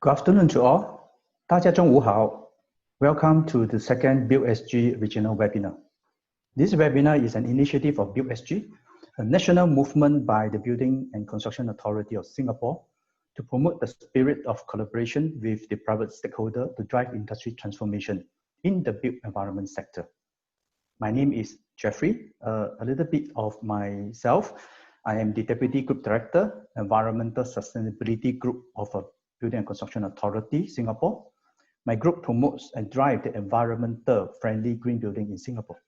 Good afternoon to all. 大家中午好. Welcome to the second BuildSG regional webinar. This webinar is an initiative of BuildSG, a national movement by the Building and Construction Authority of Singapore to promote the spirit of collaboration with the private stakeholder to drive industry transformation in the built environment sector. My name is Jeffrey. A little bit of myself. I am the Deputy Group Director, Environmental Sustainability Group of a Building and Construction Authority, Singapore. My group promotes and drives the environmental friendly green building in Singapore.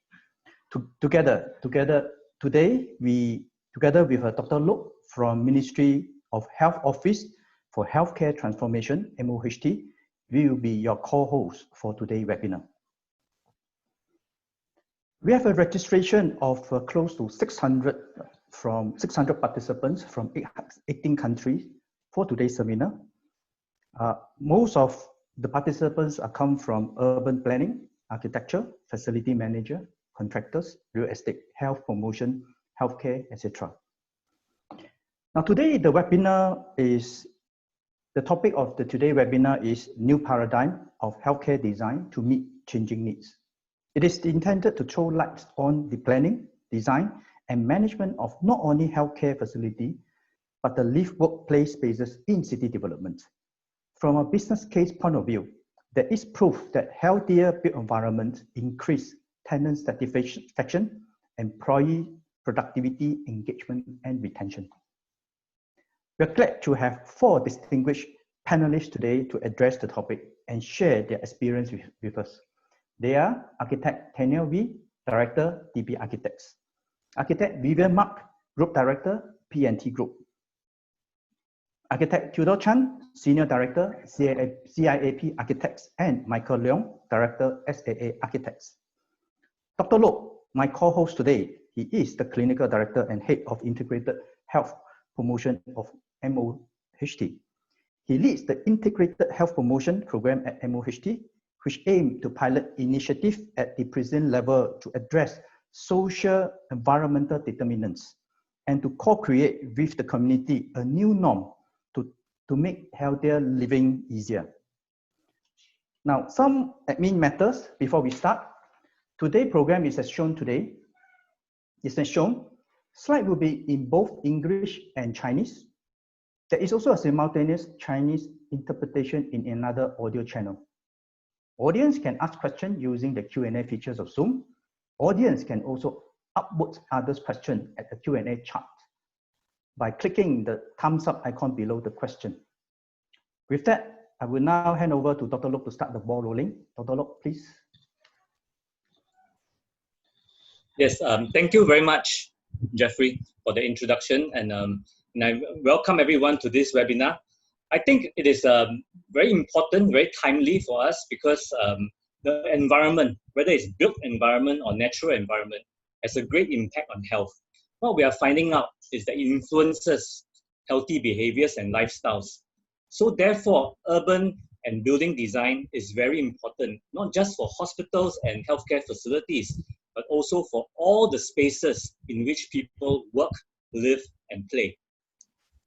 Together today, together with Dr. Lok from Ministry of Health Office for Healthcare Transformation, MOHT, we will be your co-host for today's webinar. We have a registration of close to 600 participants from 18 countries for today's seminar. Most of the participants come from urban planning, architecture, facility manager, contractors, real estate, health promotion, healthcare, etc. Now today, the topic of today's webinar is New Paradigm of Healthcare Design to Meet Changing Needs. It is intended to throw light on the planning, design, and management of not only healthcare facility, but the lived workplace spaces in city development. From a business case point of view, there is proof that healthier built environments increase tenant satisfaction, employee productivity, engagement, and retention. We are glad to have 4 distinguished panelists today to address the topic and share their experience with us. They are Architect Daniel Wee, Director, DB Architects. Architect Vivian Mak, Group Director, P&T Group. Architect Theodore Chan, Senior Director, CIAP Architects, and Michael Leong, Director, SAA Architects. Dr. Lok, my co-host today, he is the Clinical Director and Head of Integrated Health Promotion of MOHT. He leads the Integrated Health Promotion Program at MOHT, which aims to pilot initiatives at the prison level to address social environmental determinants and to co-create with the community a new norm to make healthier living easier. Now, some admin matters before we start. Today's program is as shown today. It's as shown. Slide will be in both English and Chinese. There is also a simultaneous Chinese interpretation in another audio channel. Audience can ask questions using the Q&A features of Zoom. Audience can also upvote others' questions at the Q&A chat by clicking the thumbs up icon below the question. With that, I will now hand over to Dr. Lok to start the ball rolling. Dr. Lok, please. Yes, thank you very much, Jeffrey, for the introduction, and I welcome everyone to this webinar. I think it is very important, very timely for us because the environment, whether it's built environment or natural environment, has a great impact on health. What we are finding out is that it influences healthy behaviors and lifestyles. So therefore, urban and building design is very important, not just for hospitals and healthcare facilities, but also for all the spaces in which people work, live, and play.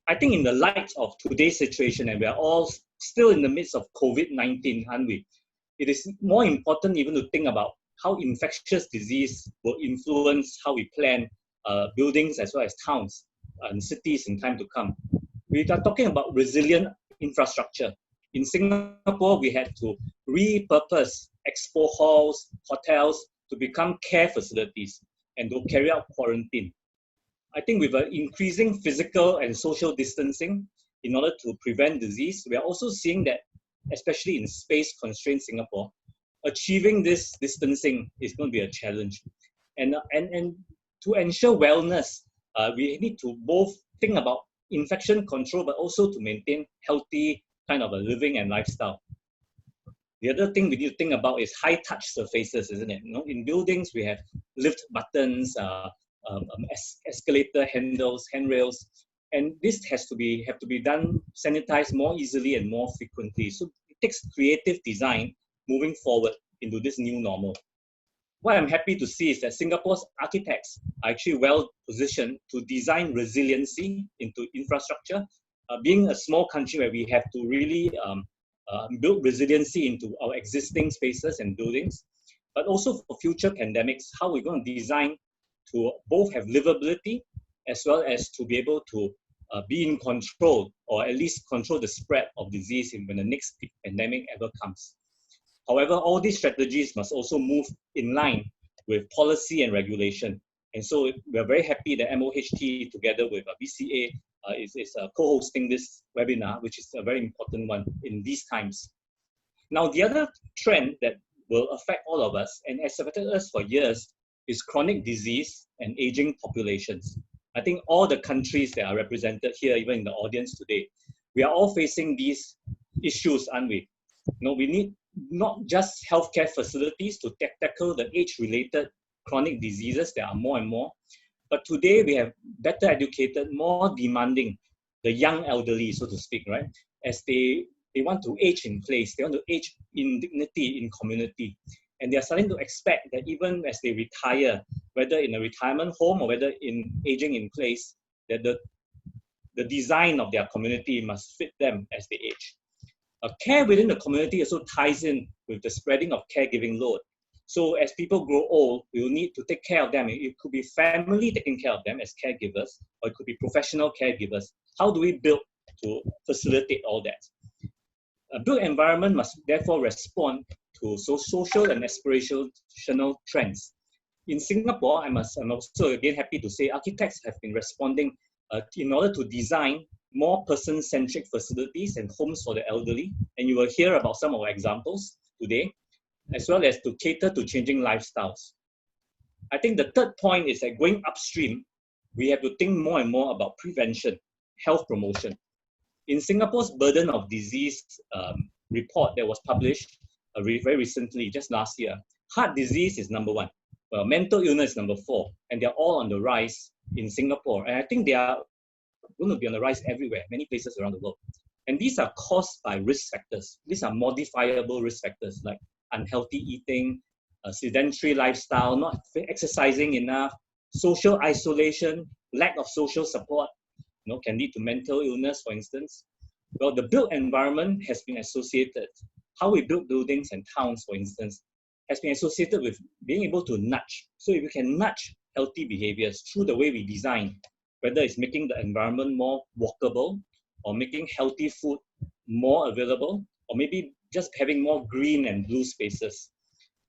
I think in the light of today's situation, and we are all still in the midst of COVID-19, aren't we? It is more important even to think about how infectious disease will influence how we plan buildings as well as towns and cities in time to come. We are talking about resilient infrastructure. In Singapore, we had to repurpose expo halls, hotels to become care facilities and to carry out quarantine. I think with an increasing physical and social distancing in order to prevent disease, we are also seeing that, especially in space-constrained Singapore, achieving this distancing is going to be a challenge. And to ensure wellness, we need to both think about infection control, but also to maintain healthy kind of a living and lifestyle. The other thing we need to think about is high-touch surfaces, isn't it? You know, in buildings, we have lift buttons, escalator handles, handrails, and this have to be done, sanitized more easily and more frequently. So it takes creative design moving forward into this new normal. What I'm happy to see is that Singapore's architects are actually well positioned to design resiliency into infrastructure. Being a small country where we have to really build resiliency into our existing spaces and buildings, but also for future pandemics, how we're going to design to both have livability as well as to be able to be in control, or at least control the spread of disease when the next pandemic ever comes. However, all these strategies must also move in line with policy and regulation. And so we're very happy that MOHT together with BCA is co-hosting this webinar, which is a very important one in these times. Now, the other trend that will affect all of us and has affected us for years is chronic disease and aging populations. I think all the countries that are represented here, even in the audience today, we are all facing these issues, aren't we? We need not just healthcare facilities to tackle the age-related chronic diseases that are more and more, but today we have better educated, more demanding, the young elderly, so to speak, right? As they want to age in place, they want to age in dignity in community. And they are starting to expect that even as they retire, whether in a retirement home or whether in aging in place, that the design of their community must fit them as they age. Care within the community also ties in with the spreading of caregiving load. So as people grow old, we will need to take care of them. It could be family taking care of them as caregivers, or it could be professional caregivers. How do we build to facilitate all that? A built environment must therefore respond to social and aspirational trends. In Singapore, I'm also again happy to say architects have been responding in order to design more person-centric facilities and homes for the elderly. And you will hear about some of our examples today, as well as to cater to changing lifestyles. I think the third point is that going upstream, we have to think more and more about prevention, health promotion. In Singapore's Burden of Disease report that was published very recently, just last year, heart disease is number 1. Well, mental illness is number 4, and they're all on the rise in Singapore. And I think they are going to be on the rise everywhere, many places around the world. And these are caused by risk factors. These are modifiable risk factors like unhealthy eating, sedentary lifestyle, not exercising enough, social isolation, lack of social support, can lead to mental illness, for instance. Well, the built environment has been associated, how we build buildings and towns, for instance, has been associated with being able to nudge. So if we can nudge healthy behaviors through the way we design, whether it's making the environment more walkable, or making healthy food more available, or maybe just having more green and blue spaces.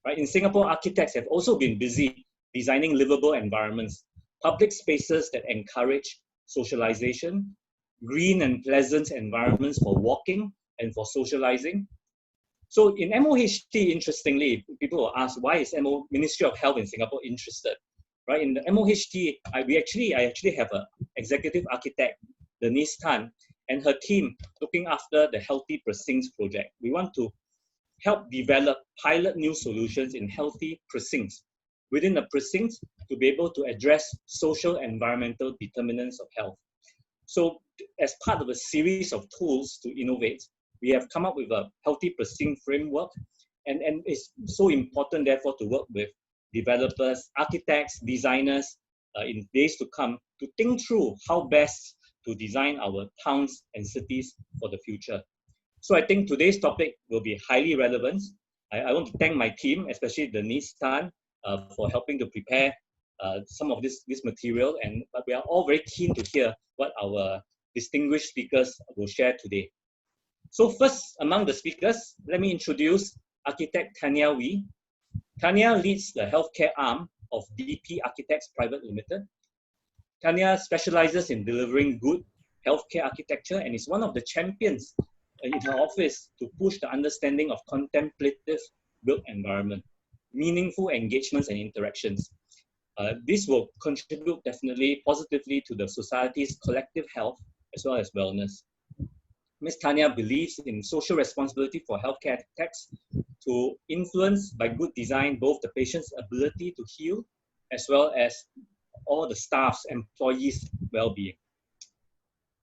Right? In Singapore, architects have also been busy designing livable environments, public spaces that encourage socialization, green and pleasant environments for walking and for socializing. So in MOHT, interestingly, people will ask, why is Ministry of Health in Singapore interested? Right? In the MOHT, I actually have an executive architect, Denise Tan, and her team looking after the Healthy Precincts project. We want to help develop pilot new solutions in healthy precincts, within the precincts, to be able to address social and environmental determinants of health. So as part of a series of tools to innovate, we have come up with a Healthy Precinct framework, and it's so important therefore to work with developers, architects, designers in days to come to think through how best to design our towns and cities for the future. So I think today's topic will be highly relevant. I want to thank my team, especially Denise Tan, for helping to prepare some of this material, but we are all very keen to hear what our distinguished speakers will share today. So first, among the speakers, let me introduce architect Tanya Wee. Tanya leads the healthcare arm of DP Architects Private Limited. Tanya specializes in delivering good healthcare architecture and is one of the champions in her office to push the understanding of contemplative built environment, meaningful engagements and interactions. This will contribute definitely positively to the society's collective health as well as wellness. Ms. Tanya believes in social responsibility for healthcare architects to influence by good design both the patient's ability to heal as well as all the staff's employees' well-being.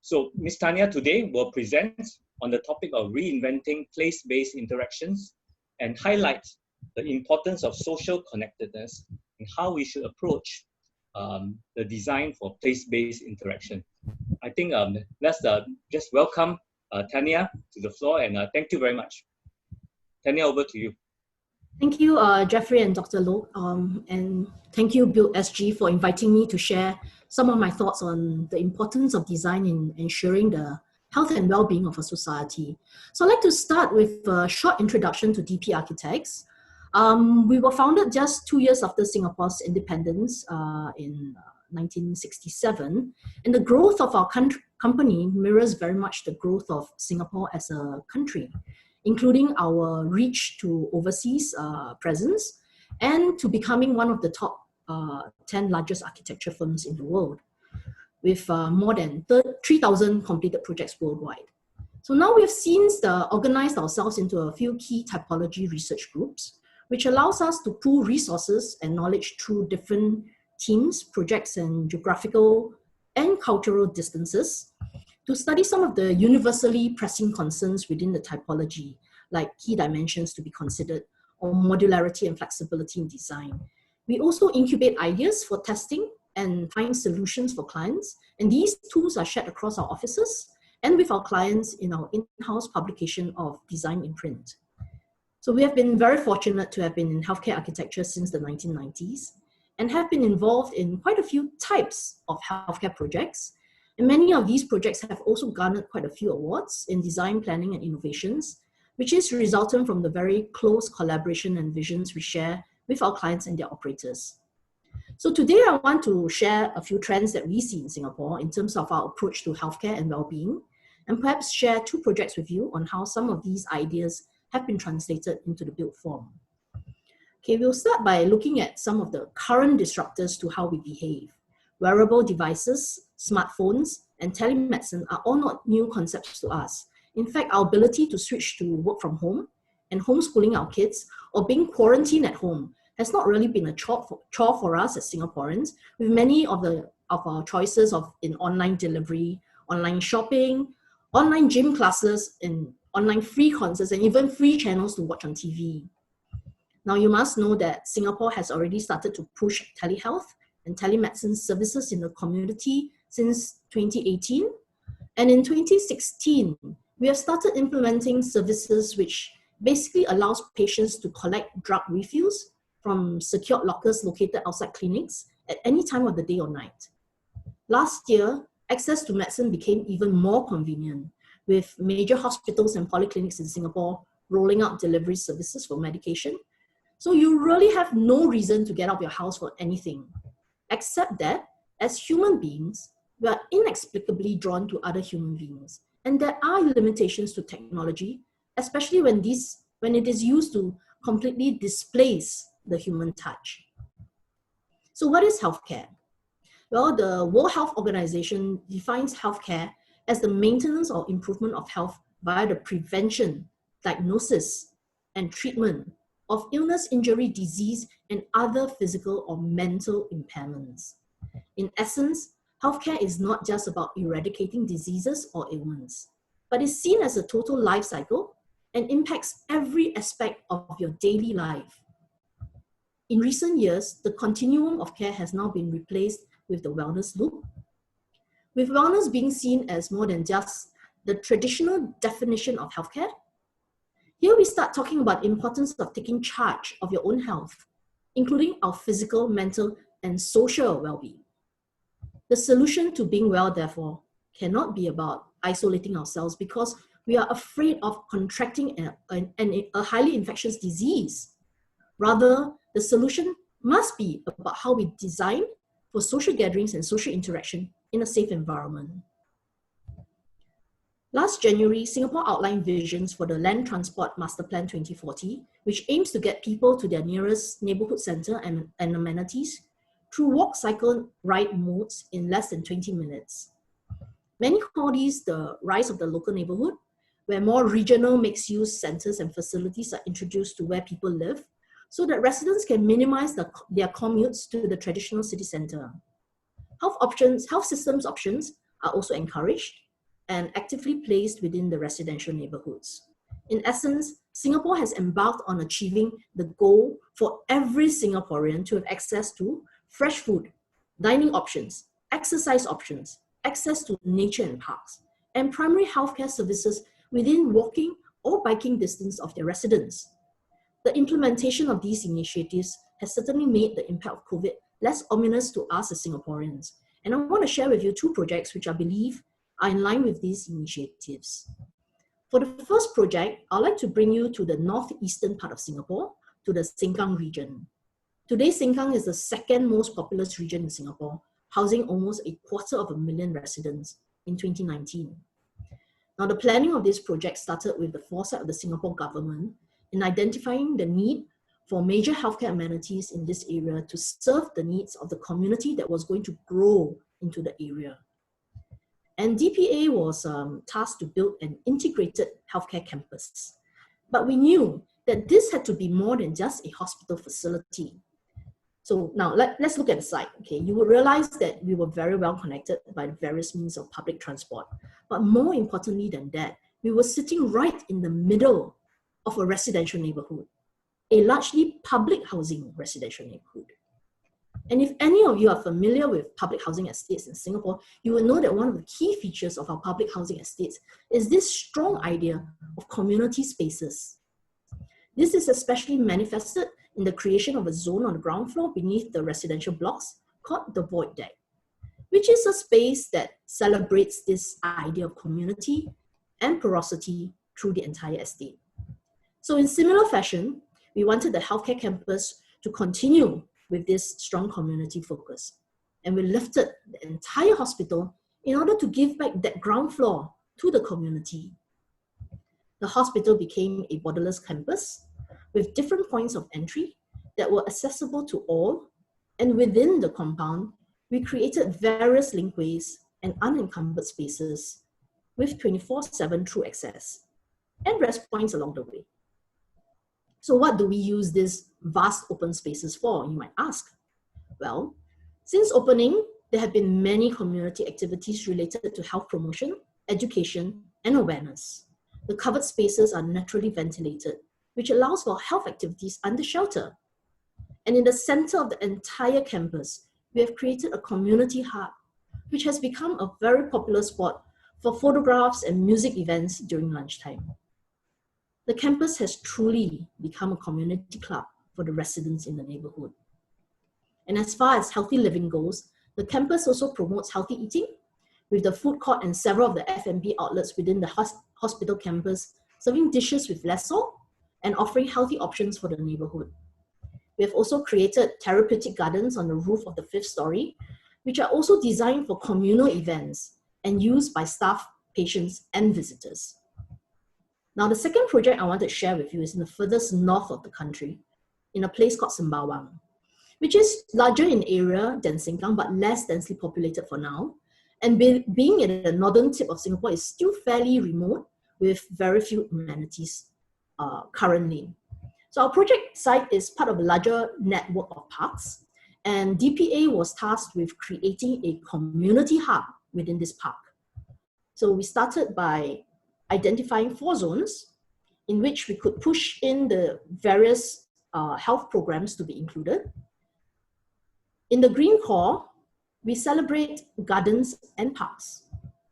So Ms. Tanya today will present on the topic of reinventing place-based interactions and highlight the importance of social connectedness and how we should approach the design for place-based interaction. I think let's just welcome Tanya to the floor, and thank you very much. Tanya, over to you. Thank you, Jeffrey and Dr. Loh, and thank you, Build SG, for inviting me to share some of my thoughts on the importance of design in ensuring the health and well-being of a society. So I'd like to start with a short introduction to DP Architects. We were founded just 2 years after Singapore's independence in 1967, and the growth of our company mirrors very much the growth of Singapore as a country, including our reach to overseas presence and to becoming one of the top 10 largest architecture firms in the world, with more than 3,000 completed projects worldwide. So now we have since organized ourselves into a few key typology research groups, which allows us to pool resources and knowledge through different teams, projects, and geographical and cultural distances to study some of the universally pressing concerns within the typology, like key dimensions to be considered, or modularity and flexibility in design. We also incubate ideas for testing and find solutions for clients, and these tools are shared across our offices and with our clients in our in-house publication of Design in Print. So we have been very fortunate to have been in healthcare architecture since the 1990s and have been involved in quite a few types of healthcare projects. And many of these projects have also garnered quite a few awards in design, planning, and innovations, which is resultant from the very close collaboration and visions we share with our clients and their operators. So today I want to share a few trends that we see in Singapore in terms of our approach to healthcare and well-being, and perhaps share 2 projects with you on how some of these ideas have been translated into the built form. Okay, we'll start by looking at some of the current disruptors to how we behave. Wearable devices, smartphones, and telemedicine are all not new concepts to us. In fact, our ability to switch to work from home and homeschooling our kids or being quarantined at home has not really been a chore for us as Singaporeans, with many of our choices in online delivery, online shopping, online gym classes, and online free concerts, and even free channels to watch on TV. Now, you must know that Singapore has already started to push telehealth and telemedicine services in the community since 2018. And in 2016, we have started implementing services which basically allows patients to collect drug refills from secured lockers located outside clinics at any time of the day or night. Last year, access to medicine became even more convenient, with major hospitals and polyclinics in Singapore rolling out delivery services for medication. So you really have no reason to get out of your house for anything, except that as human beings, we are inexplicably drawn to other human beings. And there are limitations to technology, especially when it is used to completely displace the human touch. So what is healthcare? Well, the World Health Organization defines healthcare as the maintenance or improvement of health via the prevention, diagnosis, and treatment of illness, injury, disease, and other physical or mental impairments. In essence, healthcare is not just about eradicating diseases or ailments, but is seen as a total life cycle and impacts every aspect of your daily life. In recent years, the continuum of care has now been replaced with the wellness loop, with wellness being seen as more than just the traditional definition of healthcare. Here we start talking about the importance of taking charge of your own health, including our physical, mental, and social well-being. The solution to being well, therefore, cannot be about isolating ourselves because we are afraid of contracting a highly infectious disease. Rather, the solution must be about how we design for social gatherings and social interaction in a safe environment. Last January, Singapore outlined visions for the Land Transport Master Plan 2040, which aims to get people to their nearest neighborhood center and amenities through walk, cycle, ride modes in less than 20 minutes. Many call these the rise of the local neighborhood, where more regional mixed-use centers and facilities are introduced to where people live, so that residents can minimize their commutes to the traditional city center. Health systems options are also encouraged and actively placed within the residential neighborhoods. In essence, Singapore has embarked on achieving the goal for every Singaporean to have access to fresh food, dining options, exercise options, access to nature and parks, and primary healthcare services within walking or biking distance of their residents. The implementation of these initiatives has certainly made the impact of COVID less ominous to us as Singaporeans. And I want to share with you 2 projects which I believe are in line with these initiatives. For the first project, I'd like to bring you to the northeastern part of Singapore, to the Sengkang region. Today, Sengkang is the second most populous region in Singapore, housing almost 250,000 residents in 2019. Now, the planning of this project started with the foresight of the Singapore government in identifying the need for major healthcare amenities in this area to serve the needs of the community that was going to grow into the area. And DPA was tasked to build an integrated healthcare campus. But we knew that this had to be more than just a hospital facility. So now let's look at the site. Okay, you would realize that we were very well connected by various means of public transport. But more importantly than that, we were sitting right in the middle of a residential neighborhood, a largely public housing residential neighborhood. And if any of you are familiar with public housing estates in Singapore, you will know that one of the key features of our public housing estates is this strong idea of community spaces. This is especially manifested in the creation of a zone on the ground floor beneath the residential blocks called the Void Deck, which is a space that celebrates this idea of community and porosity through the entire estate. So in similar fashion, we wanted the healthcare campus to continue with this strong community focus. And we lifted the entire hospital in order to give back that ground floor to the community. The hospital became a borderless campus with different points of entry that were accessible to all. And within the compound, we created various linkways and unencumbered spaces with 24/7 through access and rest points along the way. So what do we use these vast open spaces for, you might ask? Well, since opening, there have been many community activities related to health promotion, education, and awareness. The covered spaces are naturally ventilated, which allows for health activities under shelter. And in the center of the entire campus, we have created a community hub, which has become a very popular spot for photographs and music events during lunchtime. The campus has truly become a community club for the residents in the neighborhood. And as far as healthy living goes, the campus also promotes healthy eating, with the food court and several of the F&B outlets within the hospital campus serving dishes with less salt and offering healthy options for the neighborhood. We have also created therapeutic gardens on the roof of the 5th story, which are also designed for communal events and used by staff, patients, and visitors. Now, the second project I want to share with you is in the furthest north of the country, in a place called Sembawang, which is larger in area than Sengkang, but less densely populated for now. And being at the northern tip of Singapore is still fairly remote with very few amenities currently. So our project site is part of a larger network of parks, and DPA was tasked with creating a community hub within this park. So we started by identifying 4 zones in which we could push in the various health programs to be included. In the green core, we celebrate gardens and parks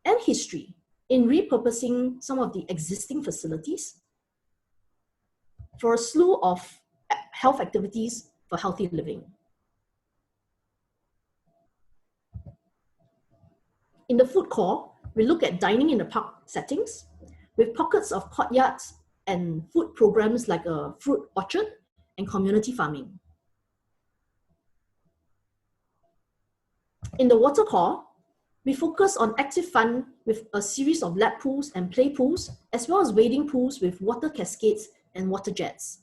and history in repurposing some of the existing facilities for a slew of health activities for healthy living. In the food core, we look at dining in the park settings with pockets of courtyards and food programs like a fruit orchard and community farming. In the water core, we focus on active fun with a series of lap pools and play pools, as well as wading pools with water cascades and water jets.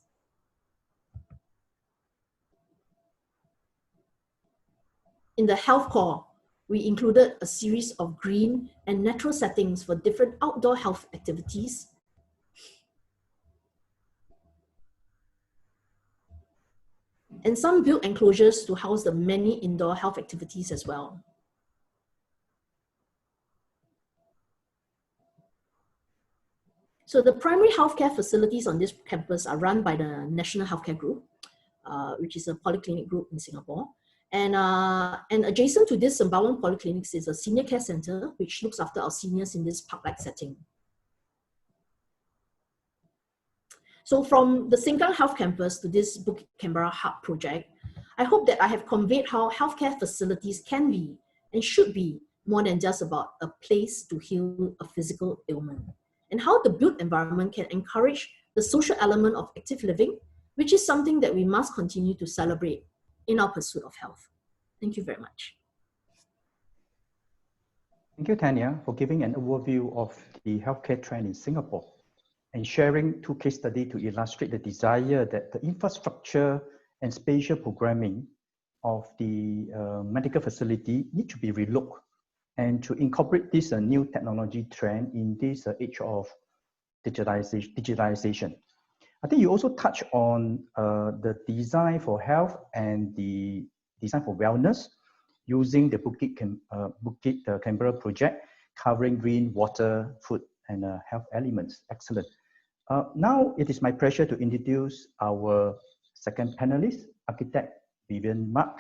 In the health core, we included a series of green and natural settings for different outdoor health activities. And some built enclosures to house the many indoor health activities as well. So the primary healthcare facilities on this campus are run by the National Healthcare Group, which is a polyclinic group in Singapore. And adjacent to this Sembawang Polyclinics is a senior care center, which looks after our seniors in this park-like setting. So from the Sengkang Health Campus to this Bukit Canberra Hub project, I hope that I have conveyed how healthcare facilities can be and should be more than just about a place to heal a physical ailment, and how the built environment can encourage the social element of active living, which is something that we must continue to celebrate in our pursuit of health. Thank you very much. Thank you, Tanya, for giving an overview of the healthcare trend in Singapore and sharing 2 case studies to illustrate the desire that the infrastructure and spatial programming of the medical facility need to be relooked and to incorporate this new technology trend in this age of digitalization. I think you also touch on the design for health and the design for wellness using the Bukit Canberra project covering green, water, food, and health elements. Excellent. Now it is my pleasure to introduce our second panelist, architect Vivian Mak.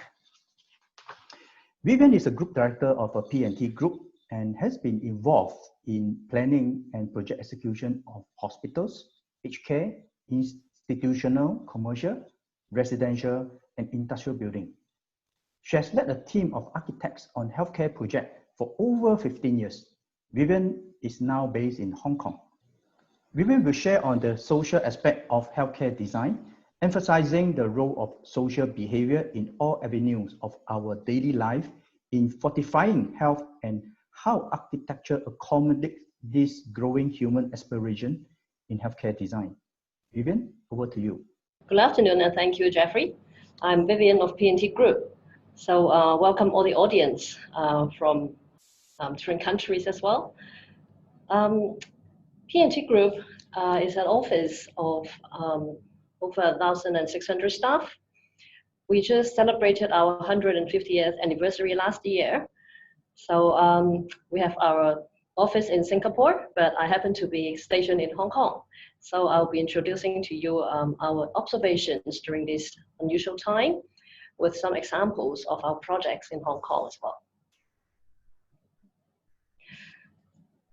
Vivian is a group director of a P&T Group and has been involved in planning and project execution of hospitals, aged care, institutional, commercial, residential, and industrial building. She has led a team of architects on healthcare projects for over 15 years. Vivian is now based in Hong Kong. Vivian will share on the social aspect of healthcare design, emphasizing the role of social behavior in all avenues of our daily life in fortifying health and how architecture accommodates this growing human aspiration in healthcare design. Vivian, over to you. Good afternoon, and thank you, Jeffrey. I'm Vivian of P&T Group. So welcome all the audience from different countries as well. P&T Group is an office of over 1,600 staff. We just celebrated our 150th anniversary last year. So we have our office in Singapore, but I happen to be stationed in Hong Kong. So I'll be introducing to you our observations during this unusual time with some examples of our projects in Hong Kong as well.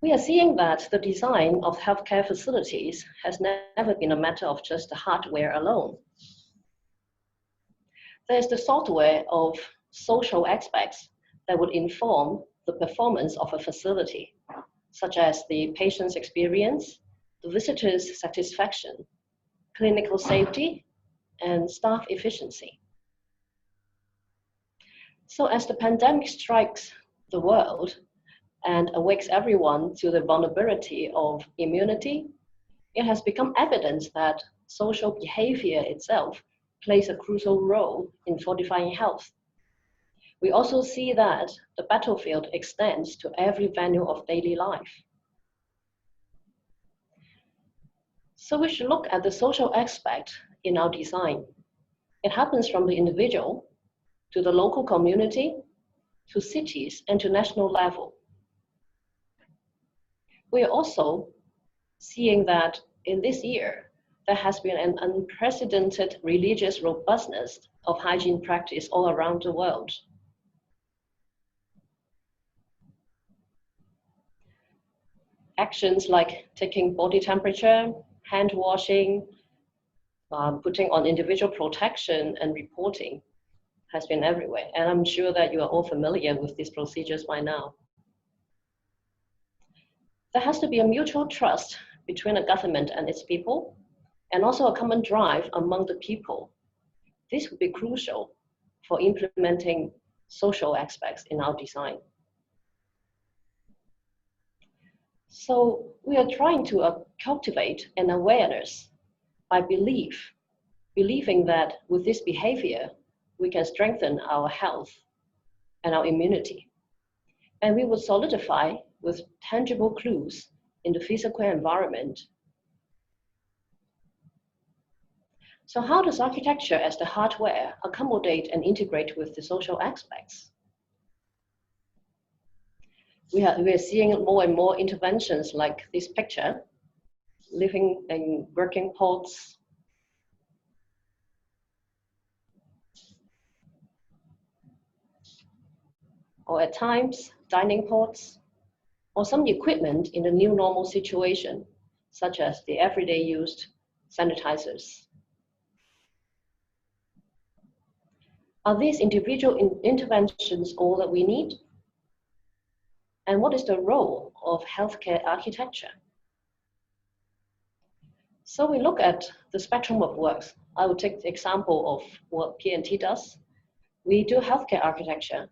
We are seeing that the design of healthcare facilities has never been a matter of just the hardware alone. There's the software of social aspects that would inform the performance of a facility, such as the patient's experience, the visitor's satisfaction, clinical safety, and staff efficiency. So as the pandemic strikes the world and awakes everyone to the vulnerability of immunity, it has become evident that social behavior itself plays a crucial role in fortifying health. We also see that the battlefield extends to every venue of daily life. So we should look at the social aspect in our design. It happens from the individual to the local community, to cities, and to national level. We are also seeing that in this year, there has been an unprecedented religious robustness of hygiene practice all around the world. Actions like taking body temperature, hand washing, putting on individual protection and reporting has been everywhere. And I'm sure that you are all familiar with these procedures by now. There has to be a mutual trust between a government and its people, and also a common drive among the people. This would be crucial for implementing social aspects in our design. So we are trying to cultivate an awareness by believing that with this behavior, we can strengthen our health and our immunity. And we will solidify with tangible clues in the physical environment. So how does architecture as the hardware accommodate and integrate with the social aspects? We are seeing more and more interventions like this picture, living and working pods, or at times dining pods, or some equipment in the new normal situation, such as the everyday used sanitizers. Are these individual interventions all that we need? And what is the role of healthcare architecture? So we look at the spectrum of works. I will take the example of what P&T does. We do healthcare architecture,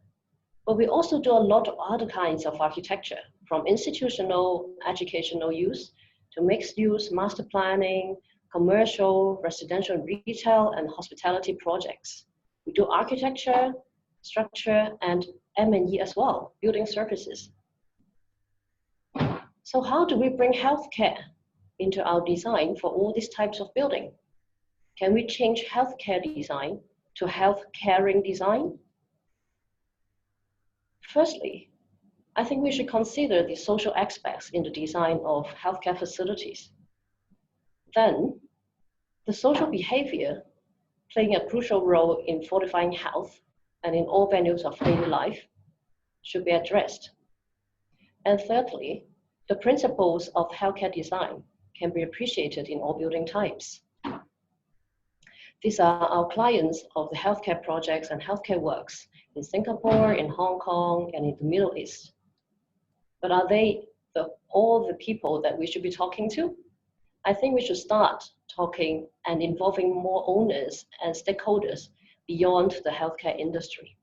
but we also do a lot of other kinds of architecture, from institutional, educational use to mixed use, master planning, commercial, residential and retail, and hospitality projects. We do architecture, structure, and M&E as well, building services. So how do we bring healthcare into our design for all these types of building? Can we change healthcare design to health caring design? Firstly, I think we should consider the social aspects in the design of healthcare facilities. Then, the social behavior playing a crucial role in fortifying health and in all venues of daily life should be addressed. And thirdly, the principles of healthcare design can be appreciated in all building types. These are our clients of the healthcare projects and healthcare works in Singapore, in Hong Kong, and in the Middle East. But are they all the people that we should be talking to? I think we should start talking and involving more owners and stakeholders beyond the healthcare industry.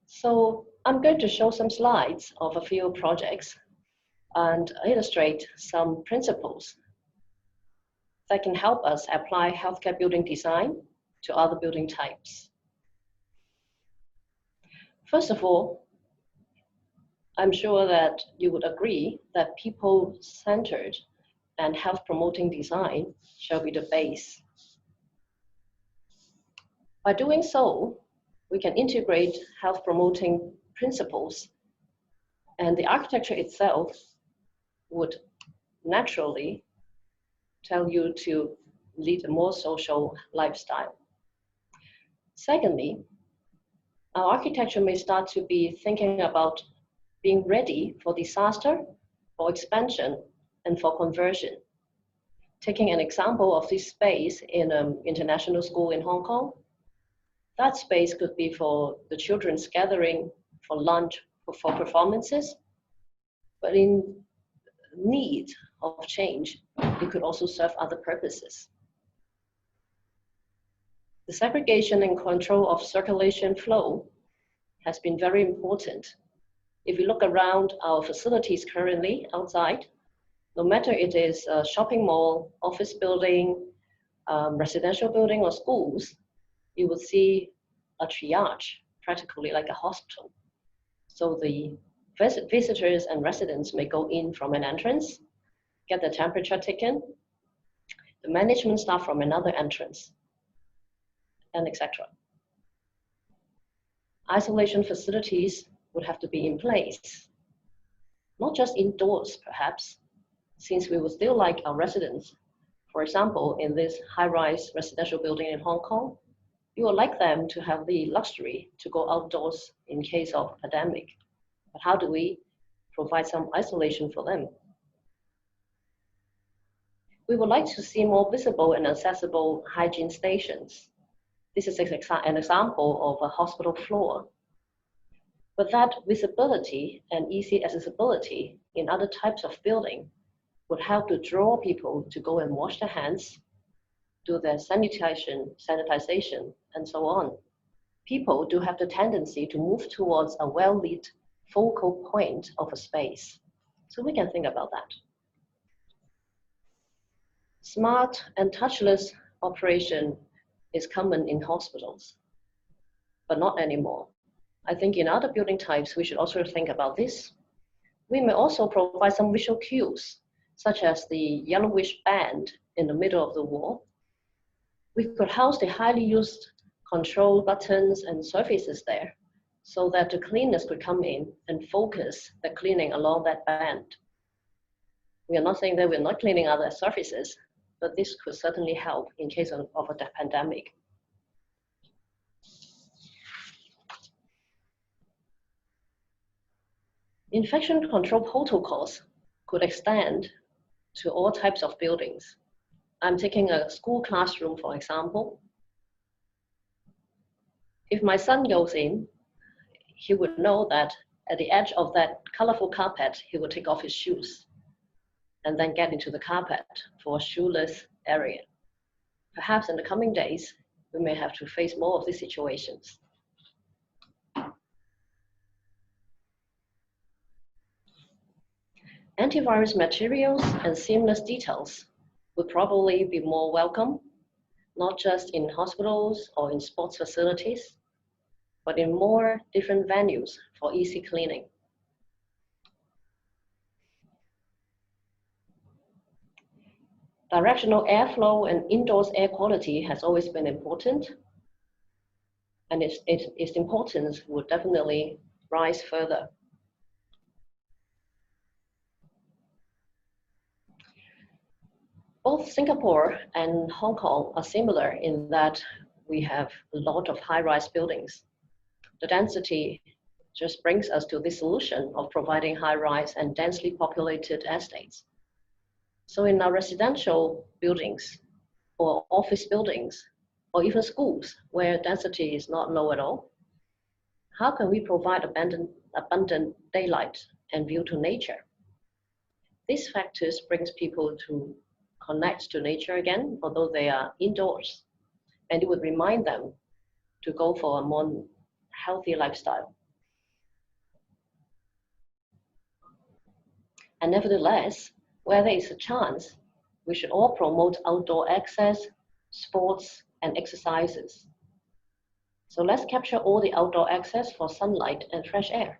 So I'm going to show some slides of a few projects and illustrate some principles that can help us apply healthcare building design to other building types. First of all, I'm sure that you would agree that people-centered and health-promoting design shall be the base. By doing so, we can integrate health-promoting principles, and the architecture itself would naturally tell you to lead a more social lifestyle. Secondly, our architecture may start to be thinking about being ready for disaster, for expansion, and for conversion. Taking an example of this space in an international school in Hong Kong, that space could be for the children's gathering, for lunch, for performances, but in need of change, it could also serve other purposes. The segregation and control of circulation flow has been very important. If you look around our facilities currently outside, no matter it is a shopping mall, office building, residential building, or schools, you will see a triage, practically like a hospital. So the visitors and residents may go in from an entrance, get the temperature taken, the management staff from another entrance, and etc. Isolation facilities would have to be in place, not just indoors perhaps, since we would still like our residents. For example, in this high-rise residential building in Hong Kong, you would like them to have the luxury to go outdoors in case of a pandemic. But how do we provide some isolation for them? We would like to see more visible and accessible hygiene stations. This is an example of a hospital floor. But that visibility and easy accessibility in other types of building would help to draw people to go and wash their hands, do their sanitization, and so on. People do have the tendency to move towards a well-lit focal point of a space. So we can think about that. Smart and touchless operation is common in hospitals, but not anymore. I think in other building types, we should also think about this. We may also provide some visual cues, such as the yellowish band in the middle of the wall. We could house the highly used control buttons and surfaces there, so that the cleaners could come in and focus the cleaning along that band. We are not saying that we're not cleaning other surfaces, but this could certainly help in case of a pandemic. Infection control protocols could extend to all types of buildings. I'm taking a school classroom, for example. If my son goes in, he would know that at the edge of that colorful carpet, he would take off his shoes and then get into the carpet for a shoeless area. Perhaps in the coming days, we may have to face more of these situations. Antivirus materials and seamless details would probably be more welcome, not just in hospitals or in sports facilities, but in more different venues for easy cleaning. Directional airflow and indoors air quality has always been important, and its importance would definitely rise further. Both Singapore and Hong Kong are similar in that we have a lot of high-rise buildings. The density just brings us to the solution of providing high-rise and densely populated estates. So in our residential buildings or office buildings or even schools where density is not low at all, how can we provide abundant daylight and view to nature? These factors brings people to connect to nature again, although they are indoors, and it would remind them to go for a more healthy lifestyle. And nevertheless, where there is a chance, we should all promote outdoor access, sports, and exercises. So let's capture all the outdoor access for sunlight and fresh air.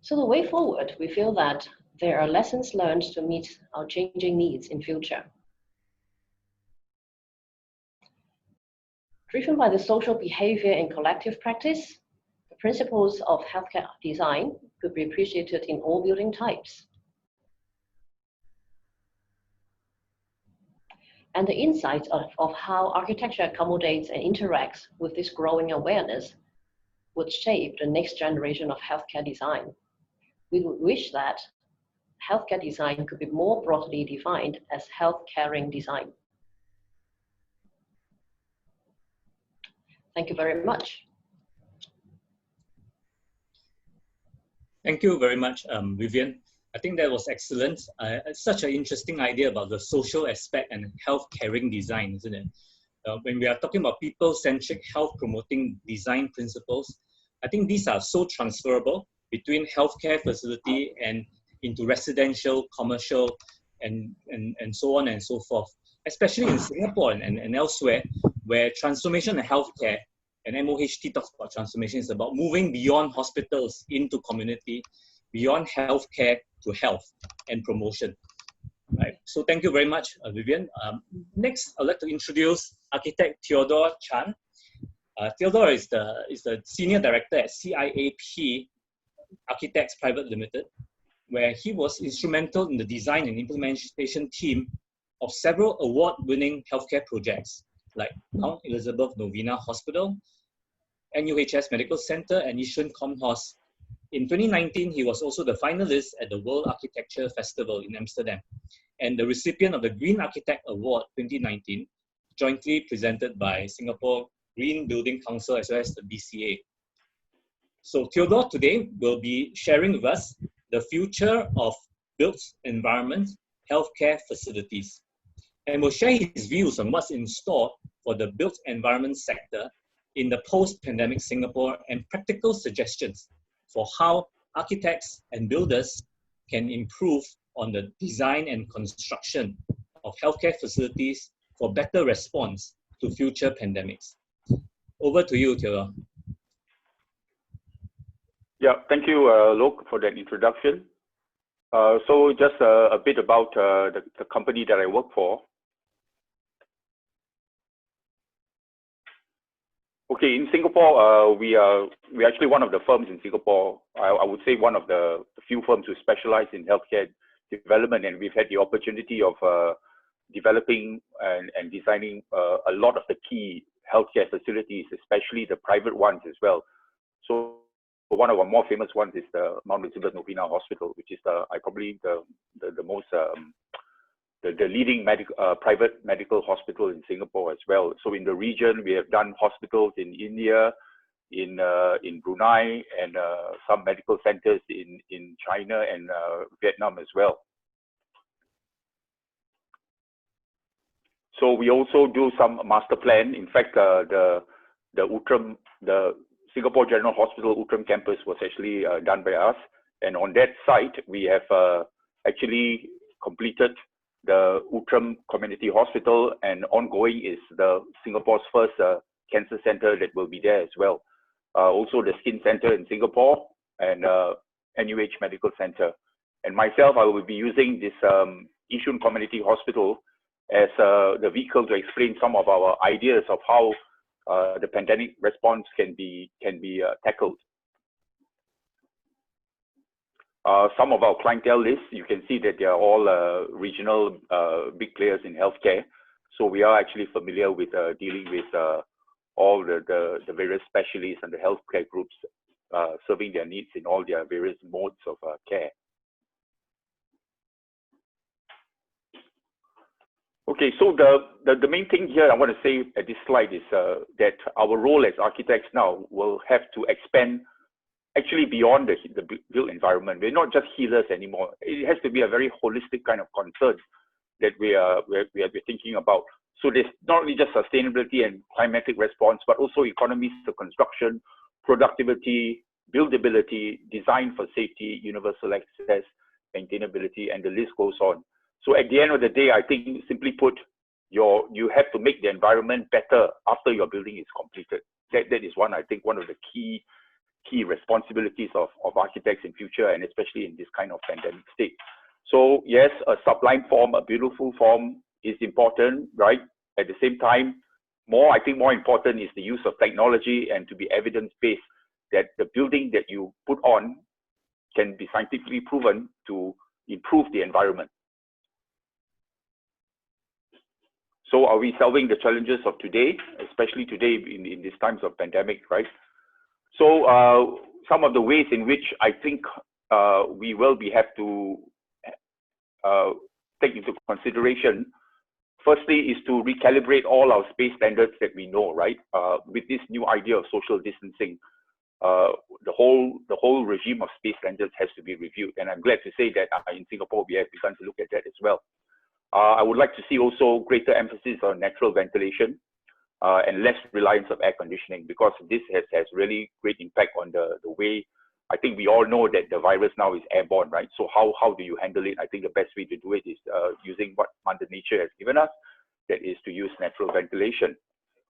So the way forward, we feel that there are lessons learned to meet our changing needs in future. Driven by the social behavior and collective practice, the principles of healthcare design could be appreciated in all building types. And the insights of how architecture accommodates and interacts with this growing awareness would shape the next generation of healthcare design. We would wish that healthcare design could be more broadly defined as health caring design. Thank you very much. Thank you very much, Vivian. I think that was excellent. Such an interesting idea about the social aspect and health caring design, isn't it? When we are talking about people-centric health promoting design principles, I think these are so transferable between healthcare facility and into residential, commercial, and so on and so forth. Especially in Singapore and elsewhere, where transformation in healthcare, and MOHT talks about transformation, is about moving beyond hospitals into community, beyond healthcare to health and promotion. Right. So thank you very much, Vivian. Next, I'd like to introduce architect Theodore Chan. Theodore is the senior director at CIAP Architects Private Limited, where he was instrumental in the design and implementation team of several award-winning healthcare projects like Mount Elizabeth Novena Hospital, NUHS Medical Center, and Yishun ComHos. In 2019, he was also the finalist at the World Architecture Festival in Amsterdam and the recipient of the Green Architect Award 2019, jointly presented by Singapore Green Building Council as well as the BCA. So Theodore today will be sharing with us the future of built environment healthcare facilities, and will share his views on what's in store for the built environment sector in the post-pandemic Singapore and practical suggestions for how architects and builders can improve on the design and construction of healthcare facilities for better response to future pandemics. Over to you, Theodore. Yeah, thank you, Lok, for that introduction. So just a bit about the company that I work for. Okay, in Singapore, we are actually one of the firms in Singapore. I would say one of the few firms who specialize in healthcare development, and we've had the opportunity of developing and designing a lot of the key healthcare facilities, especially the private ones as well. So one of our more famous ones is the Mount Elizabeth Novena Hospital, which is probably the most the leading private medical hospital in Singapore as well. So in the region, we have done hospitals in India, in Brunei, and some medical centers in China and Vietnam as well. So we also do some master plan. In fact, the Singapore General Hospital Outram campus was actually done by us, and on that site we have actually completed the Outram Community Hospital, and ongoing is the Singapore's first cancer center that will be there as well. Also the Skin Center in Singapore and NUH Medical Center. And myself, I will be using this Yishun Community Hospital as the vehicle to explain some of our ideas of how the pandemic response can be tackled. Some of our clientele list, you can see that they are all regional big players in healthcare. So we are actually familiar with dealing with all the various specialists and the healthcare groups, serving their needs in all their various modes of care. Okay, so the main thing here I want to say at this slide is that our role as architects now will have to expand actually beyond the built environment. We're not just healers anymore. It has to be a very holistic kind of concern that we're thinking about. So there's not only just sustainability and climatic response, but also economies of construction, productivity, buildability, design for safety, universal access, maintainability, and the list goes on. So at the end of the day, I think simply put, you have to make the environment better after your building is completed. That is one, I think, one of the key responsibilities of architects in future, and especially in this kind of pandemic state. So yes, a sublime form, a beautiful form is important, right? At the same time, I think more important is the use of technology and to be evidence-based that the building that you put on can be scientifically proven to improve the environment. So are we solving the challenges of today, especially today in these times of pandemic, right? So some of the ways in which I think we will have to take into consideration, firstly, is to recalibrate all our space standards that we know, right? With this new idea of social distancing, the whole regime of space standards has to be reviewed. And I'm glad to say that in Singapore, we have begun to look at that as well. I would like to see also greater emphasis on natural ventilation and less reliance of air conditioning, because this has really great impact on the way. I think we all know that the virus now is airborne, right? So how do you handle it? I think the best way to do it is using what Mother Nature has given us, that is to use natural ventilation.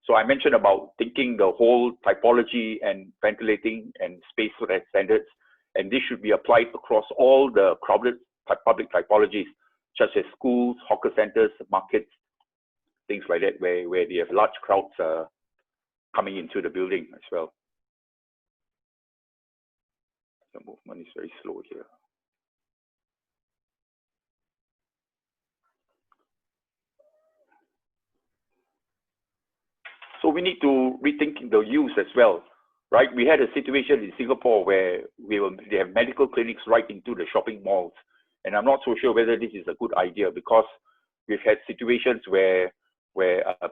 So I mentioned about thinking the whole typology and ventilating and space standards, and this should be applied across all the crowded public typologies, such as schools, hawker centers, markets, things like that, where they have large crowds coming into the building as well. The movement is very slow here. So we need to rethink the use as well, right? We had a situation in Singapore where they have medical clinics right into the shopping malls. And I'm not so sure whether this is a good idea, because we've had situations where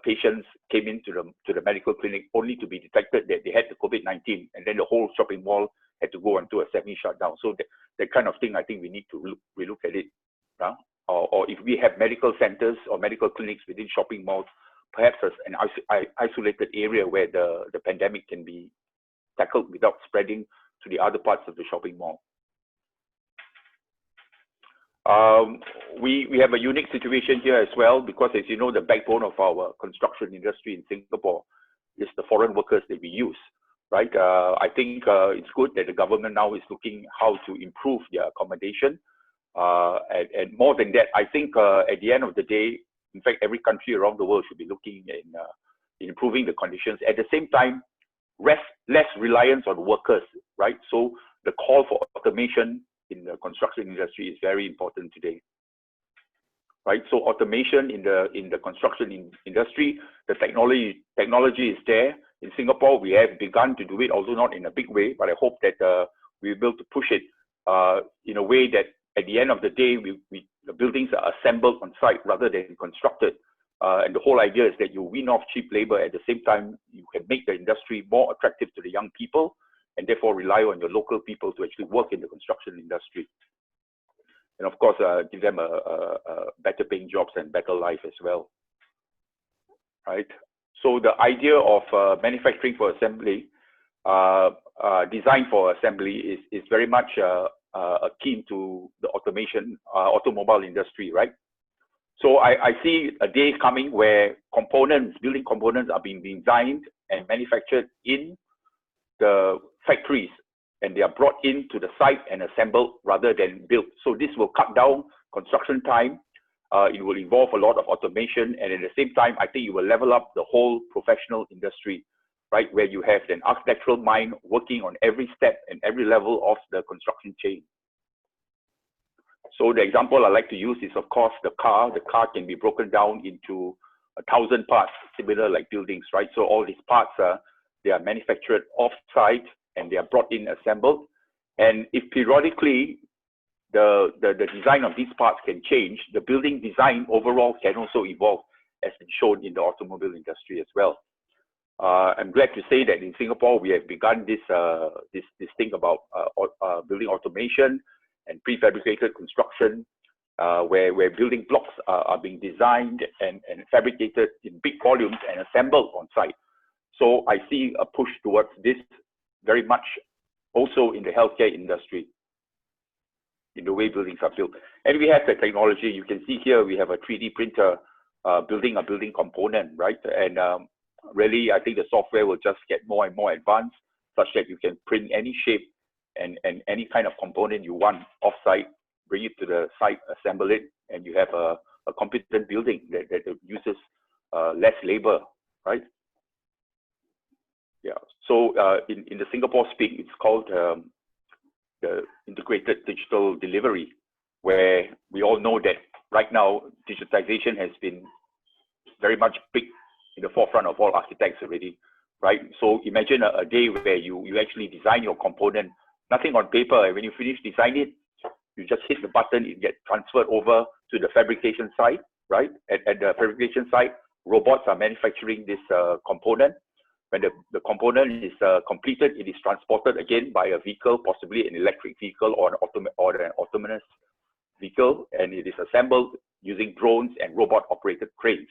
patients came into the medical clinic only to be detected that they had the COVID-19, and then the whole shopping mall had to go into a semi-shutdown. So that kind of thing, I think we need to relook at it. Or if we have medical centers or medical clinics within shopping malls, perhaps as an isolated area where the pandemic can be tackled without spreading to the other parts of the shopping mall. We have a unique situation here as well, because as you know, the backbone of our construction industry in Singapore is the foreign workers that we use, right? I think it's good that the government now is looking how to improve their accommodation. And more than that, I think at the end of the day, in fact, every country around the world should be looking in improving the conditions. At the same time, less reliance on workers, right? So the call for automation in the construction industry is very important today, right? So automation in the construction industry, the technology is there. in Singapore, we have begun to do it, although not in a big way, but I hope that we'll be able to push it in a way that at the end of the day, the buildings are assembled on site rather than constructed. And the whole idea is that you win off cheap labor. At the same time, you can make the industry more attractive to the young people, and therefore rely on your local people to actually work in the construction industry. And of course, give them a better paying jobs and better life as well. Right? So the idea of manufacturing for assembly, design for assembly is very much akin to the automobile industry, right? So I see a day coming where building components are being designed and manufactured in the factories, and they are brought into the site and assembled rather than built. So this will cut down construction time. It will involve a lot of automation, and at the same time, I think it will level up the whole professional industry, right? Where you have an architectural mind working on every step and every level of the construction chain. So the example I like to use is, of course, the car. The car can be broken down into 1,000 parts, similar like buildings, right? So all these parts, they are manufactured off-site and they are brought in, assembled. And if periodically the design of these parts can change, the building design overall can also evolve, as been shown in the automobile industry as well. I'm glad to say that in Singapore, we have begun this thing about building automation and prefabricated construction, where building blocks are being designed and fabricated in big volumes and assembled on site. So I see a push towards this very much also in the healthcare industry, in the way buildings are built. And we have the technology. You can see here we have a 3D printer building a building component, right? And really, I think the software will just get more and more advanced, such that you can print any shape and any kind of component you want off-site, bring it to the site, assemble it, and you have a competent building that uses less labor, right? Yeah. So in the Singapore speak, it's called the integrated digital delivery, where we all know that right now digitization has been very much big in the forefront of all architects already, right? So imagine a day where you actually design your component, nothing on paper, and when you finish designing it, you just hit the button, it gets transferred over to the fabrication site, right? At the fabrication site, robots are manufacturing this component. When the component is completed, it is transported again by a vehicle, possibly an electric vehicle or an autonomous vehicle, and it is assembled using drones and robot-operated cranes.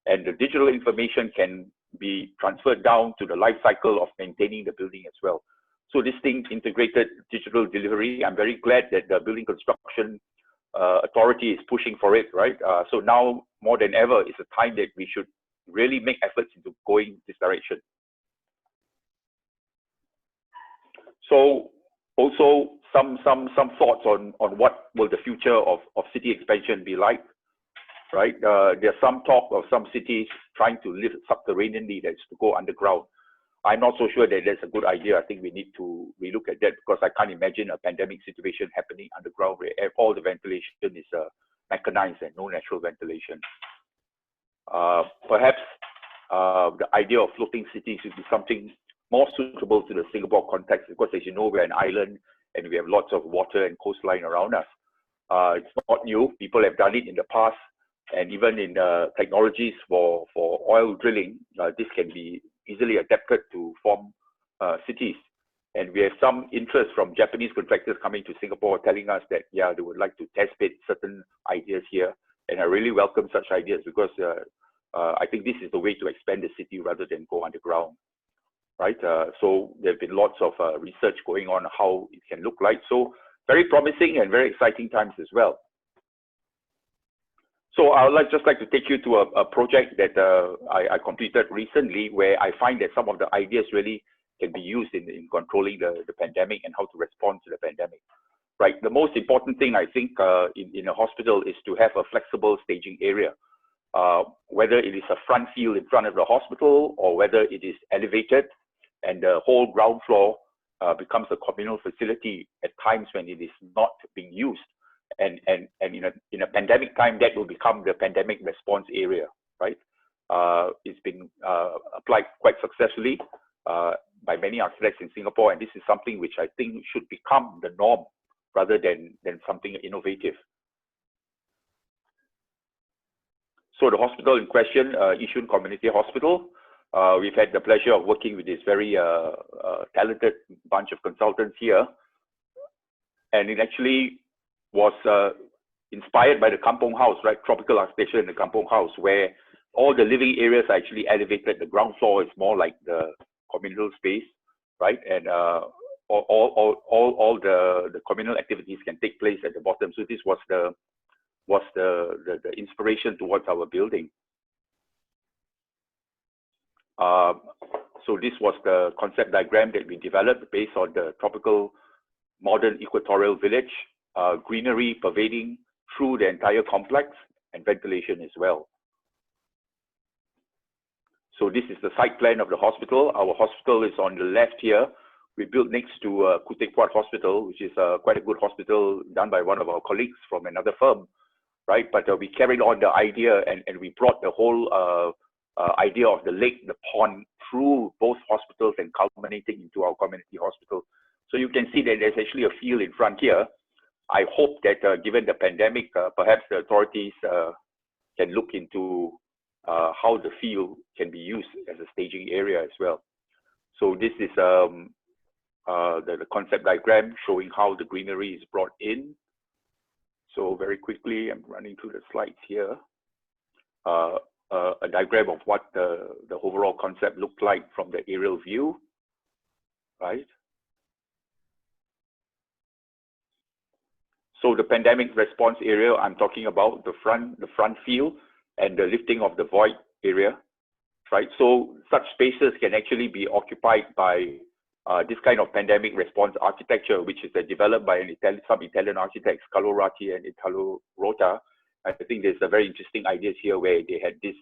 And the digital information can be transferred down to the life cycle of maintaining the building as well. So this thing, integrated digital delivery, I'm very glad that the Building Construction Authority is pushing for it, right? So now more than ever is a time that we should really make efforts into going this direction. So also some thoughts on what will the future of city expansion be like, right? There's some talk of some cities trying to live subterraneanly, that's to go underground. I'm not so sure that that's a good idea. I think we need to relook at that, because I can't imagine a pandemic situation happening underground where all the ventilation is mechanized and no natural ventilation. Perhaps the idea of floating cities would be something more suitable to the Singapore context, because as you know, we're an island and we have lots of water and coastline around us. It's not new. People have done it in the past, and even in technologies for oil drilling, this can be easily adapted to form cities. And we have some interest from Japanese contractors coming to Singapore telling us that, yeah, they would like to test bed certain ideas here. And I really welcome such ideas, because I think this is the way to expand the city rather than go underground, right? So there have been lots of research going on how it can look like. So very promising and very exciting times as well. So I would just like to take you to a project that I completed recently, where I find that some of the ideas really can be used in controlling the pandemic and how to respond to the pandemic. Right. The most important thing, I think, in a hospital is to have a flexible staging area. Whether it is a front field in front of the hospital, or whether it is elevated and the whole ground floor becomes a communal facility at times when it is not being used. And in a pandemic time, that will become the pandemic response area, right? It's been applied quite successfully by many architects in Singapore, and this is something which I think should become the norm rather than something innovative. So the hospital in question, Yishun Community Hospital, we've had the pleasure of working with this very talented bunch of consultants here, and it actually was inspired by the Kampong House, right? Tropical architecture in the Kampong House, where all the living areas are actually elevated. The ground floor is more like the communal space, right? And all the communal activities can take place at the bottom. So this was the inspiration towards our building. So this was the concept diagram that we developed based on the tropical modern equatorial village, greenery pervading through the entire complex and ventilation as well. So this is the site plan of the hospital. Our hospital is on the left here. We built next to Khoo Teck Puat Hospital, which is quite a good hospital done by one of our colleagues from another firm, right? But we carried on the idea and we brought the whole idea of the lake, the pond, through both hospitals and culminating into our community hospital. So you can see that there's actually a field in front here. I hope that given the pandemic, perhaps the authorities can look into how the field can be used as a staging area as well. So this is the concept diagram showing how the greenery is brought in. So very quickly, I'm running through the slides here. A diagram of what the overall concept looked like from the aerial view, right? So the pandemic response area, I'm talking about the front field and the lifting of the void area, right? So such spaces can actually be occupied by this kind of pandemic response architecture, which is developed by some Italian architects, Carlo Ratti and Italo Rota. I think there's a very interesting ideas here where they had these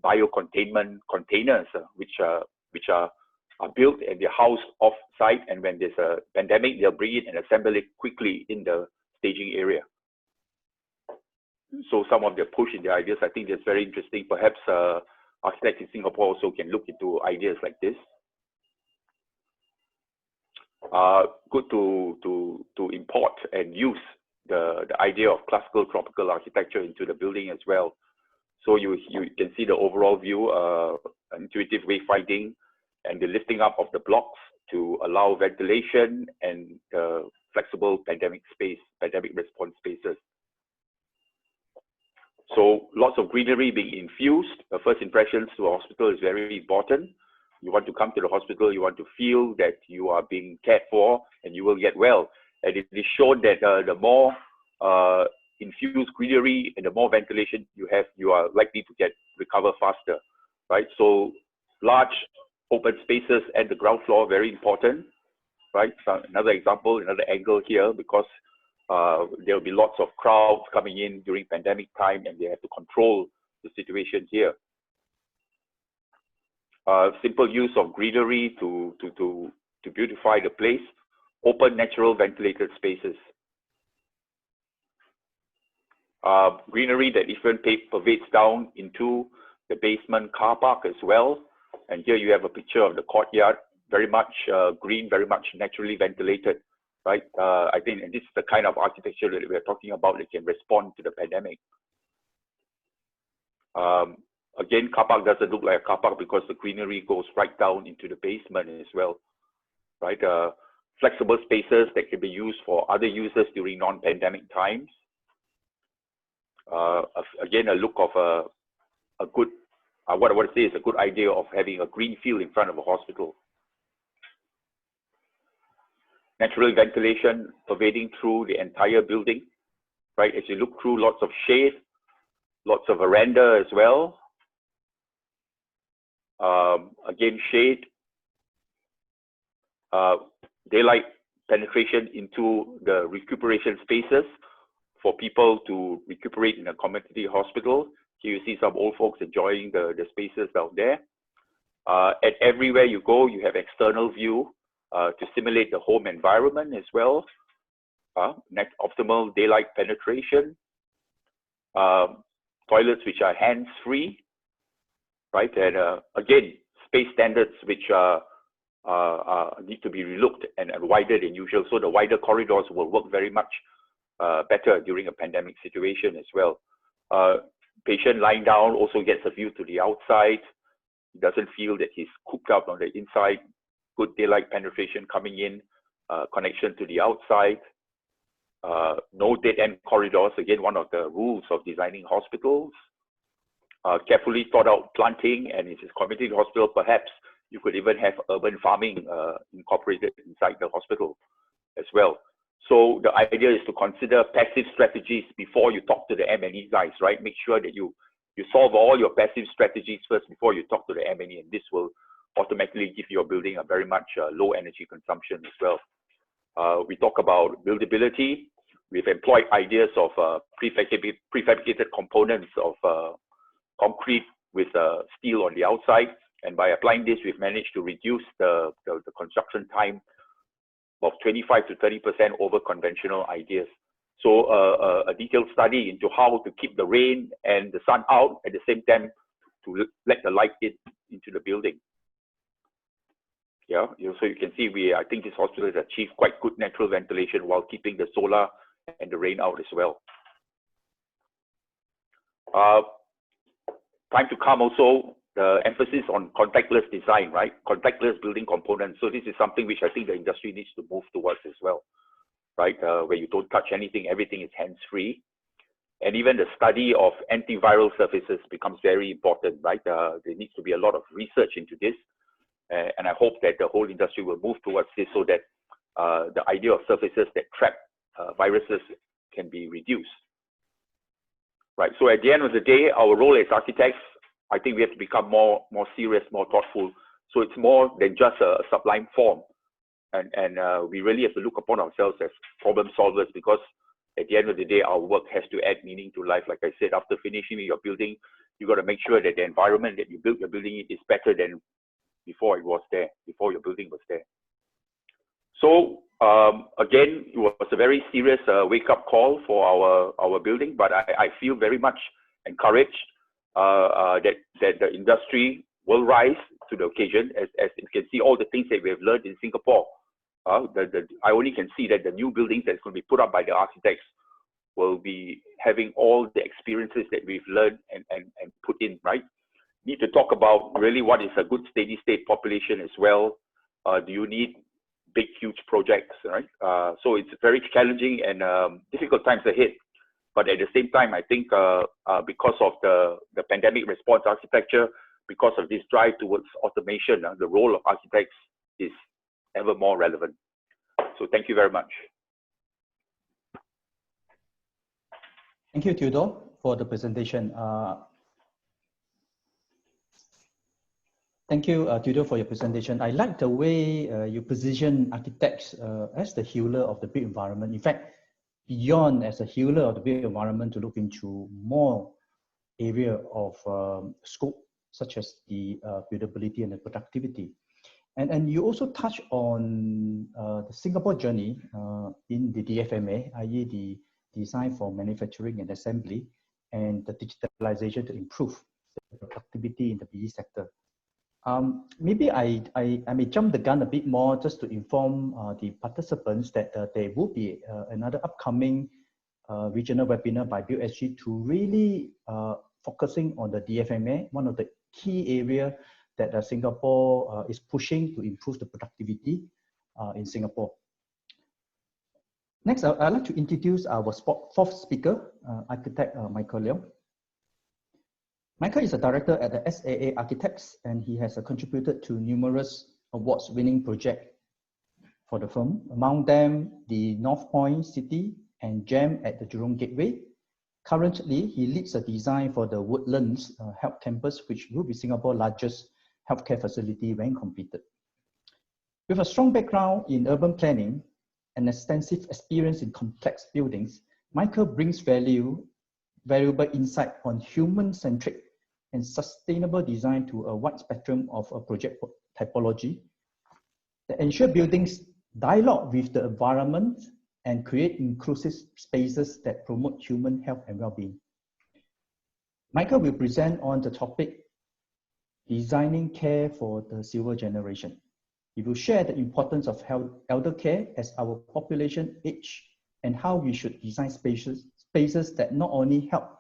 bio-containment containers, which are built and they're housed off-site, and when there's a pandemic, they'll bring it and assemble it quickly in the staging area. So some of their push in their ideas, I think that's very interesting. Perhaps architects in Singapore also can look into ideas like this. Good to import and use the idea of classical tropical architecture into the building as well. So you can see the overall view, intuitive wayfinding, and the lifting up of the blocks to allow ventilation and flexible pandemic response spaces. So lots of greenery being infused. First impressions to a hospital is very important. You want to come to the hospital, you want to feel that you are being cared for and you will get well. And it is shown that the more infused greenery and the more ventilation you have, you are likely to recover faster, right? So large open spaces at the ground floor, very important, right? So another example, another angle here, because there will be lots of crowds coming in during pandemic time and they have to control the situation here. Simple use of greenery to beautify the place, open natural ventilated spaces. Greenery that even pervades down into the basement car park as well. And here you have a picture of the courtyard, very much green, very much naturally ventilated, right? I think this is the kind of architecture that we're talking about that can respond to the pandemic. Again, car park doesn't look like a car park because the greenery goes right down into the basement as well, right? Flexible spaces that can be used for other users during non-pandemic times. Again, a look of a good, what I want to say is a good idea of having a green field in front of a hospital. Natural ventilation pervading through the entire building, right? As you look through, lots of shade, lots of veranda as well. Again, shade, daylight penetration into the recuperation spaces for people to recuperate in a community hospital. Here you see some old folks enjoying the spaces out there. And everywhere you go, you have external view to simulate the home environment as well. Optimal daylight penetration. Toilets which are hands-free. right? And again, space standards which need to be relooked and wider than usual. So the wider corridors will work very much better during a pandemic situation as well. Patient lying down also gets a view to the outside. He doesn't feel that he's cooped up on the inside. Good daylight penetration coming in, connection to the outside. No dead-end corridors, again, one of the rules of designing hospitals. Carefully thought out planting, and if it's community hospital, perhaps you could even have urban farming incorporated inside the hospital as well. So the idea is to consider passive strategies before you talk to the M&E guys, right? Make sure that you solve all your passive strategies first before you talk to the M&E, and this will automatically give your building a very much low energy consumption as well. We talk about buildability. We've employed ideas of prefabricated components of concrete with steel on the outside, and by applying this, we've managed to reduce the construction time of 25 to 30% over conventional ideas. So a detailed study into how to keep the rain and the sun out at the same time to let the light into the building. Yeah, so you can see I think this hospital has achieved quite good natural ventilation while keeping the solar and the rain out as well. Time to come also, the emphasis on contactless design, right? Contactless building components. So this is something which I think the industry needs to move towards as well, right? Where you don't touch anything, everything is hands-free. And even the study of antiviral surfaces becomes very important, right? There needs to be a lot of research into this. And I hope that the whole industry will move towards this so that the idea of surfaces that trap viruses can be reduced. Right, so at the end of the day, our role as architects, I think we have to become more serious, more thoughtful. So it's more than just a sublime form. And we really have to look upon ourselves as problem solvers, because at the end of the day, our work has to add meaning to life. Like I said, after finishing your building, you got to make sure that the environment that you built your building in is better than before it was there, before your building was there. So again, it was a very serious wake-up call for our building, but I feel very much encouraged that the industry will rise to the occasion. As you can see, all the things that we have learned in Singapore, I only can see that the new buildings that's going to be put up by the architects will be having all the experiences that we've learned and put in, right? Need to talk about really what is a good steady state population as well. Do you need big, huge projects, right? So it's very challenging and difficult times ahead. But at the same time, I think because of the pandemic response architecture, because of this drive towards automation, the role of architects is ever more relevant. So thank you very much. Thank you, Theodore, for the presentation. Thank you, Theodore, for your presentation. I like the way you position architects as the healer of the built environment. In fact, beyond as a healer of the built environment, to look into more area of scope, such as the buildability and the productivity. And you also touch on the Singapore journey in the DFMA, i.e. the design for manufacturing and assembly, and the digitalization to improve the productivity in the BE sector. Maybe I may jump the gun a bit more just to inform the participants that there will be another upcoming regional webinar by BuildSG to really focusing on the DFMA, one of the key areas that Singapore is pushing to improve the productivity in Singapore. Next, I'd like to introduce our fourth speaker, architect Michael Leong. Michael is a director at the SAA Architects, and he has contributed to numerous awards-winning projects for the firm, among them the North Point City and GEM at the Jurong Gateway. Currently, he leads the design for the Woodlands Health Campus, which will be Singapore's largest healthcare facility when completed. With a strong background in urban planning and extensive experience in complex buildings, Michael brings valuable insight on human-centric and sustainable design to a wide spectrum of project typology that ensure buildings dialogue with the environment and create inclusive spaces that promote human health and well-being. Michael will present on the topic Designing Care for the Silver Generation. It will share the importance of elder care as our population age and how we should design spaces that not only help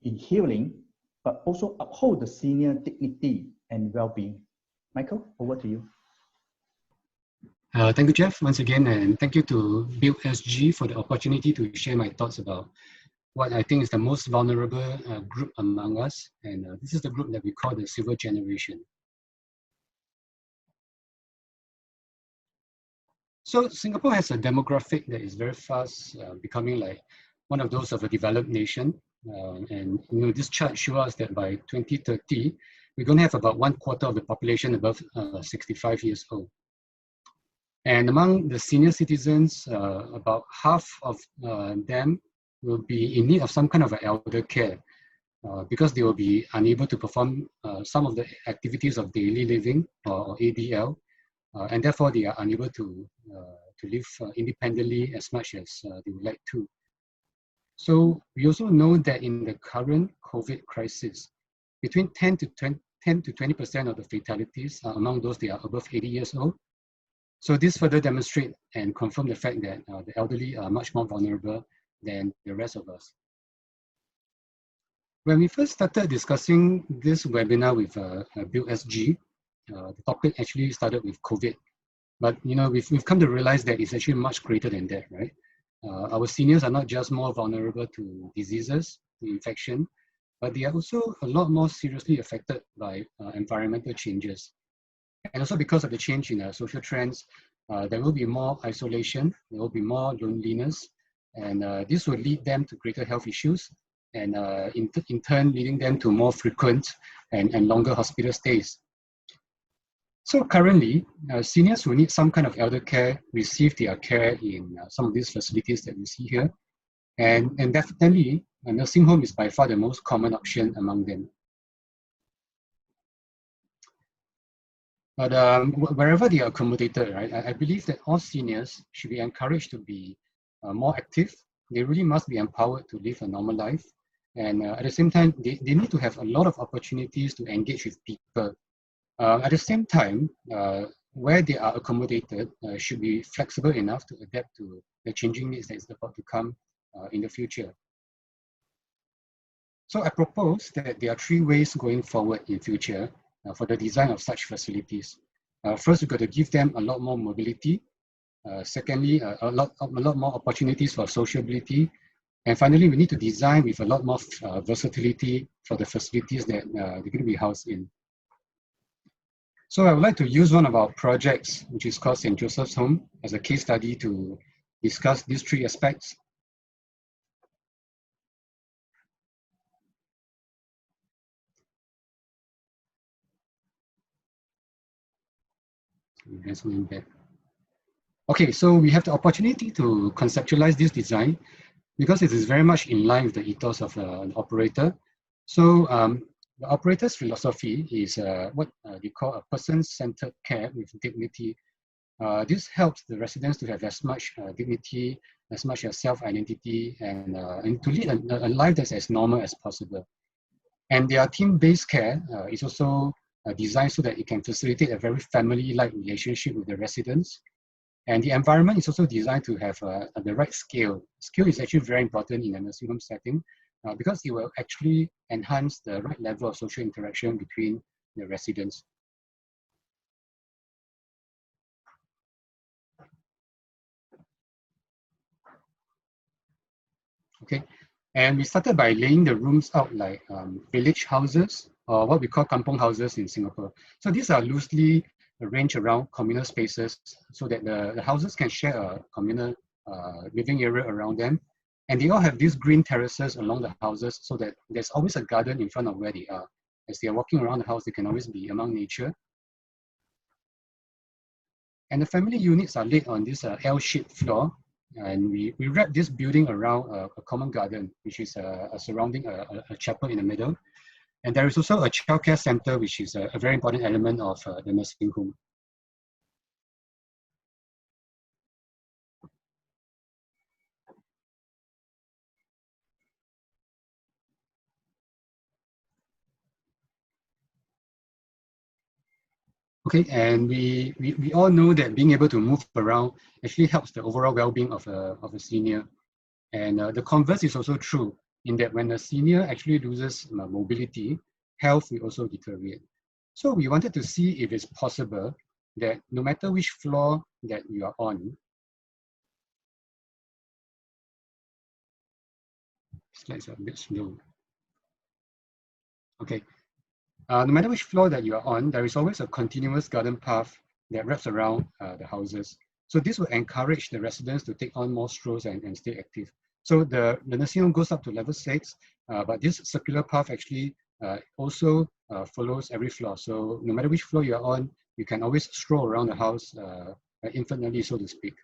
in healing, but also uphold the senior dignity and well-being. Michael, over to you. Thank you, Jeff, once again, and thank you to Build SG for the opportunity to share my thoughts about what I think is the most vulnerable group among us. And this is the group that we call the Silver Generation. So Singapore has a demographic that is very fast becoming like one of those of a developed nation. And this chart shows us that by 2030, we're going to have about 1/4 of the population above 65 years old. And among the senior citizens, about half of them will be in need of some kind of elder care because they will be unable to perform some of the activities of daily living or ADL, and therefore they are unable to live independently as much as they would like to. So we also know that in the current COVID crisis, between 10 to 20% of the fatalities are among those that are above 80 years old. So this further demonstrates and confirms the fact that the elderly are much more vulnerable than the rest of us. When we first started discussing this webinar with Build SG, the topic actually started with COVID. But we've come to realize that it's actually much greater than that, right? Our seniors are not just more vulnerable to diseases, to infection, but they are also a lot more seriously affected by environmental changes. And also because of the change in social trends, there will be more isolation, there will be more loneliness, and this will lead them to greater health issues, and in turn leading them to more frequent and longer hospital stays. So currently, seniors who need some kind of elder care receive their care in some of these facilities that we see here. And definitely, a nursing home is by far the most common option among them. But wherever they are accommodated, right, I believe that all seniors should be encouraged to be more active. They really must be empowered to live a normal life. And at the same time, they need to have a lot of opportunities to engage with people. At the same time, where they are accommodated should be flexible enough to adapt to the changing needs that is about to come in the future. So I propose that there are 3 ways going forward in future for the design of such facilities. First, we've got to give them a lot more mobility. Secondly, a lot more opportunities for sociability. And finally, we need to design with a lot more versatility for the facilities that they're going to be housed in. So I would like to use one of our projects, which is called St. Joseph's Home, as a case study to discuss these 3 aspects. Okay, so we have the opportunity to conceptualize this design because it is very much in line with the ethos of an operator. So the operator's philosophy is what they call a person-centered care with dignity. This helps the residents to have as much dignity, as much as self-identity, and to lead a life that's as normal as possible. And their team-based care is also designed so that it can facilitate a very family-like relationship with the residents. And the environment is also designed to have the right scale. Scale is actually very important in a nursing home setting because it will actually enhance the right level of social interaction between the residents. Okay, and we started by laying the rooms out like village houses, or what we call kampong houses in Singapore. So these are loosely arranged around communal spaces so that the houses can share a communal living area around them. And they all have these green terraces along the houses so that there's always a garden in front of where they are. As they are walking around the house, they can always be among nature. And the family units are laid on this L-shaped floor. And we wrap this building around a common garden, which is surrounding a chapel in the middle. And there is also a childcare center, which is a very important element of the nursing home. Okay, and we all know that being able to move around actually helps the overall well-being of a senior. And the converse is also true in that when a senior actually loses mobility, health will also deteriorate. So we wanted to see if it's possible that no matter which floor that you are on, slides are a bit slow. Okay, no matter which floor that you are on, there is always a continuous garden path that wraps around the houses. So this will encourage the residents to take on more strolls and stay active. So the nursing home goes up to level 6, but this circular path actually also follows every floor. So no matter which floor you're on, you can always stroll around the house infinitely, so to speak.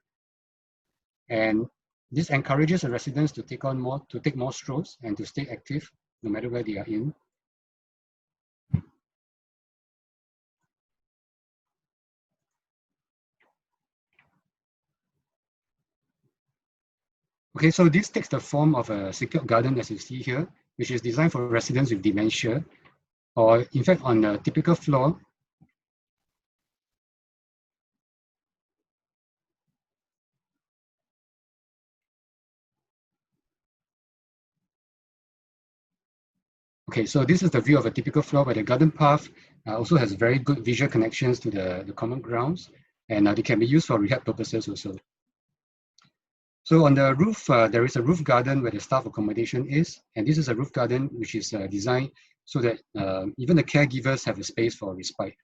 And this encourages the residents to take more strolls and to stay active no matter where they are in. Okay, so this takes the form of a secured garden, as you see here, which is designed for residents with dementia, or in fact, on a typical floor. Okay, so this is the view of a typical floor where the garden path also has very good visual connections to the common grounds, and they can be used for rehab purposes also. So on the roof, there is a roof garden where the staff accommodation is, and this is a roof garden which is designed so that even the caregivers have a space for respite.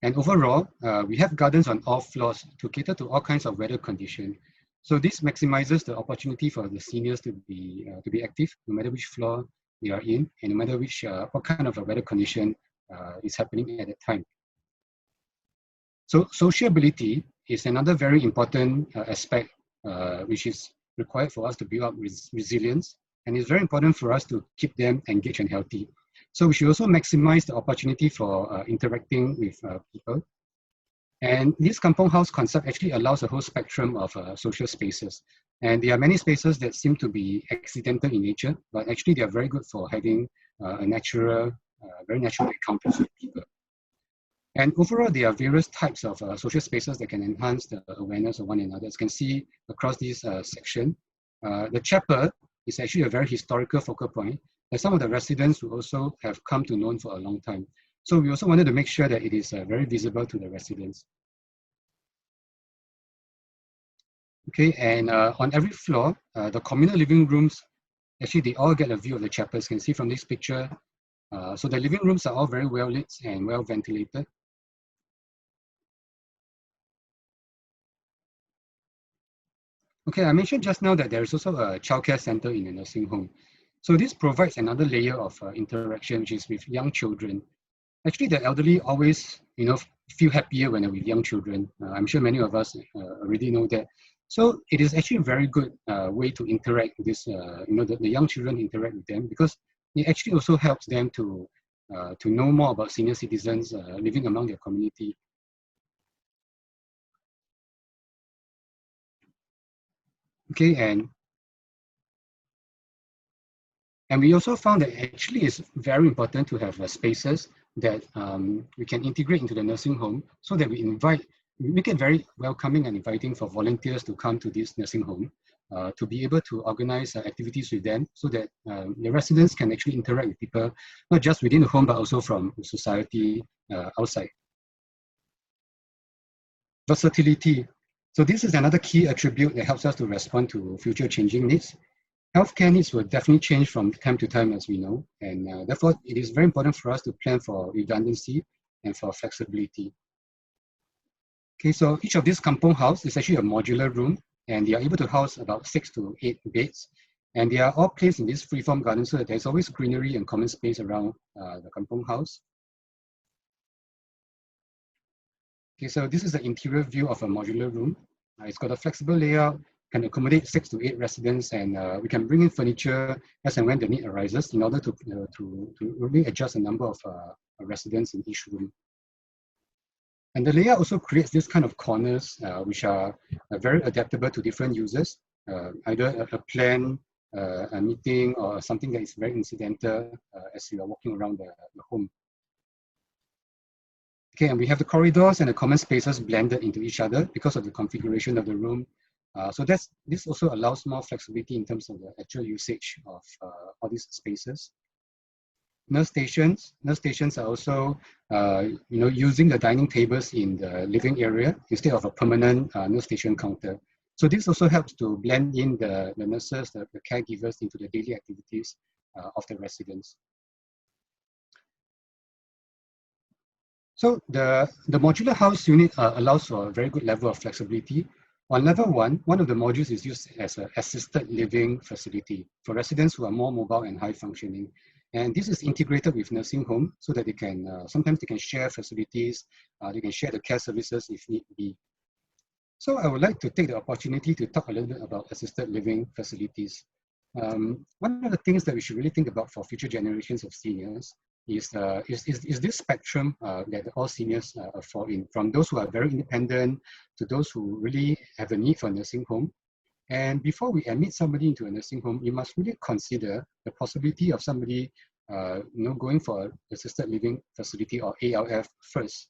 And overall, we have gardens on all floors to cater to all kinds of weather conditions. So this maximizes the opportunity for the seniors to be active, no matter which floor they are in, and no matter what kind of a weather condition is happening at that time. So sociability is another very important aspect which is required for us to build up resilience, and it's very important for us to keep them engaged and healthy. So we should also maximize the opportunity for interacting with people. And this kampong house concept actually allows a whole spectrum of social spaces. And there are many spaces that seem to be accidental in nature, but actually they are very good for having a natural, very natural encounters with people. And overall, there are various types of social spaces that can enhance the awareness of one another. As you can see across this section, the chapel is actually a very historical focal point that some of the residents will also have come to know for a long time. So we also wanted to make sure that it is very visible to the residents. Okay, and on every floor, the communal living rooms, actually they all get a view of the chapel. As you can see from this picture. So the living rooms are all very well lit and well ventilated. Okay, I mentioned just now that there is also a childcare center in a nursing home. So this provides another layer of interaction, which is with young children. Actually, the elderly always, feel happier when they're with young children. I'm sure many of us already know that. So it is actually a very good way to interact with this, the young children interact with them, because it actually also helps them to know more about senior citizens living among their community. Okay, and we also found that actually it's very important to have spaces that we can integrate into the nursing home, so that we make it very welcoming and inviting for volunteers to come to this nursing home, to be able to organize activities with them, so that the residents can actually interact with people, not just within the home, but also from society outside. Versatility. So this is another key attribute that helps us to respond to future changing needs. Healthcare needs will definitely change from time to time, as we know, and therefore it is very important for us to plan for redundancy and for flexibility. Okay, so each of these kampong house is actually a modular room, and they are able to house about 6 to 8 beds, and they are all placed in this freeform garden, so that there's always greenery and common space around the kampong house. Okay, so this is the interior view of a modular room. It's got a flexible layout, can accommodate 6 to 8 residents, and we can bring in furniture as and when the need arises in order to really adjust the number of residents in each room. And the layout also creates this kind of corners which are very adaptable to different users, either a planned a meeting or something that is very incidental as you are walking around the home. Okay, and we have the corridors and the common spaces blended into each other because of the configuration of the room. So this also allows more flexibility in terms of the actual usage of all these spaces. Nurse stations are also using the dining tables in the living area instead of a permanent nurse station counter. So this also helps to blend in the nurses, the caregivers into the daily activities of the residents. So the modular house unit allows for a very good level of flexibility. On level one of the modules is used as an assisted living facility for residents who are more mobile and high functioning. And this is integrated with nursing home so that they can, sometimes they can share facilities, they can share the care services if need be. So I would like to take the opportunity to talk a little bit about assisted living facilities. One of the things that we should really think about for future generations of seniors is this spectrum that all seniors fall in, from those who are very independent to those who really have a need for a nursing home. And before we admit somebody into a nursing home, you must really consider the possibility of somebody going for an assisted living facility or ALF first.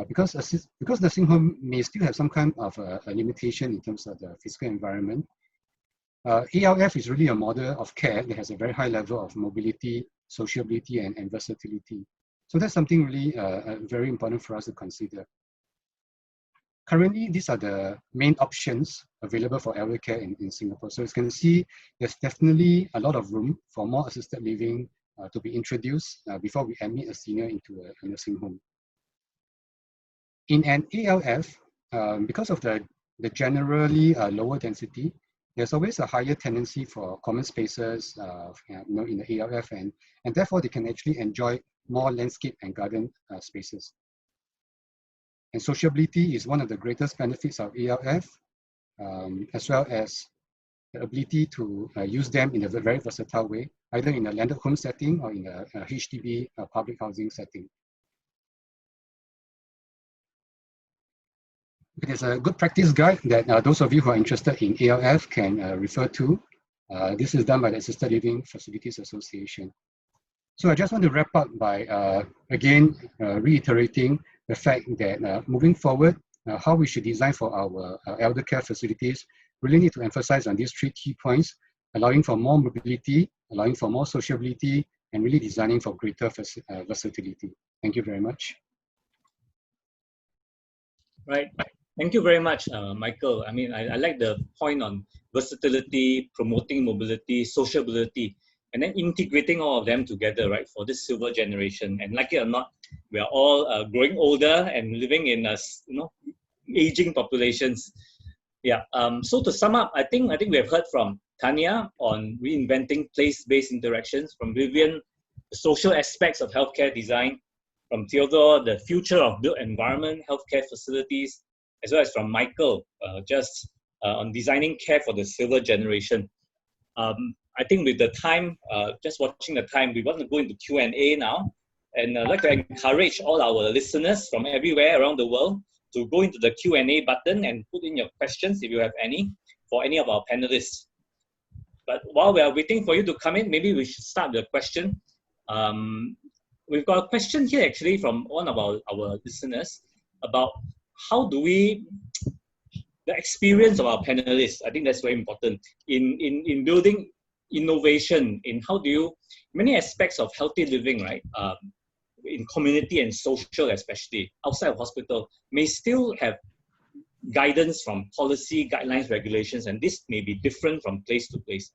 Because nursing home may still have some kind of a limitation in terms of the physical environment. ALF is really a model of care that has a very high level of mobility, sociability, and versatility. So that's something really very important for us to consider. Currently, these are the main options available for elder care in Singapore. So as you can see, there's definitely a lot of room for more assisted living to be introduced before we admit a senior into a nursing home. In an ALF, because of the generally lower density, there's always a higher tendency for common spaces in the ALF, and therefore they can actually enjoy more landscape and garden spaces. And sociability is one of the greatest benefits of ALF, as well as the ability to use them in a very versatile way, either in a landed home setting or in a HDB public housing setting. There's a good practice guide that those of you who are interested in ALF can refer to. This is done by the Assisted Living Facilities Association. So I just want to wrap up by, again, reiterating the fact that moving forward, how we should design for our elder care facilities really need to emphasize on these 3 key points, allowing for more mobility, allowing for more sociability, and really designing for greater versatility. Thank you very much. Right. Thank you very much, Michael. I mean, I like the point on versatility, promoting mobility, sociability, and then integrating all of them together, right, for this silver generation. And like it or not, we are all growing older and living in aging populations. Yeah. So to sum up, I think we have heard from Tanya on reinventing place-based interactions, from Vivian, the social aspects of healthcare design, from Theodore, the future of built environment, healthcare facilities, as well as from Michael, on designing care for the silver generation. I think with the time, just watching the time, we want to go into Q&A now. And I'd like to encourage all our listeners from everywhere around the world to go into the Q&A button and put in your questions if you have any for any of our panelists. But while we are waiting for you to come in, maybe we should start the question. We've got a question here actually from one of our listeners about how do we, the experience of our panelists, I think that's very important in building innovation, in how do you, many aspects of healthy living, right, in community and social especially, outside of hospital, may still have guidance from policy, guidelines, regulations, and this may be different from place to place.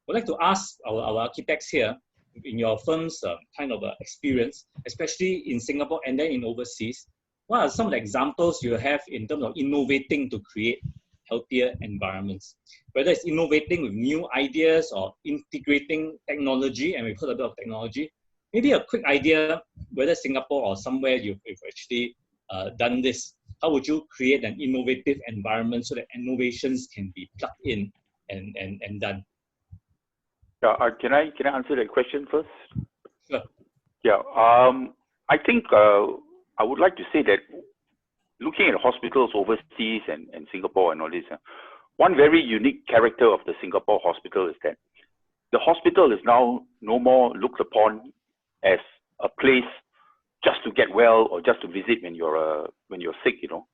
I'd like to ask our architects here, in your firm's kind of experience, especially in Singapore and then in overseas, what are some of the examples you have in terms of innovating to create healthier environments? Whether it's innovating with new ideas or integrating technology, and we've heard a bit of technology, maybe a quick idea, whether Singapore or somewhere you've actually done this. How would you create an innovative environment so that innovations can be plugged in and done? Yeah, can I answer that question first? Sure. Yeah, I think I would like to say that looking at hospitals overseas and Singapore and all this, one very unique character of the Singapore hospital is that the hospital is now no more looked upon as a place just to get well or just to visit when you're sick, you know.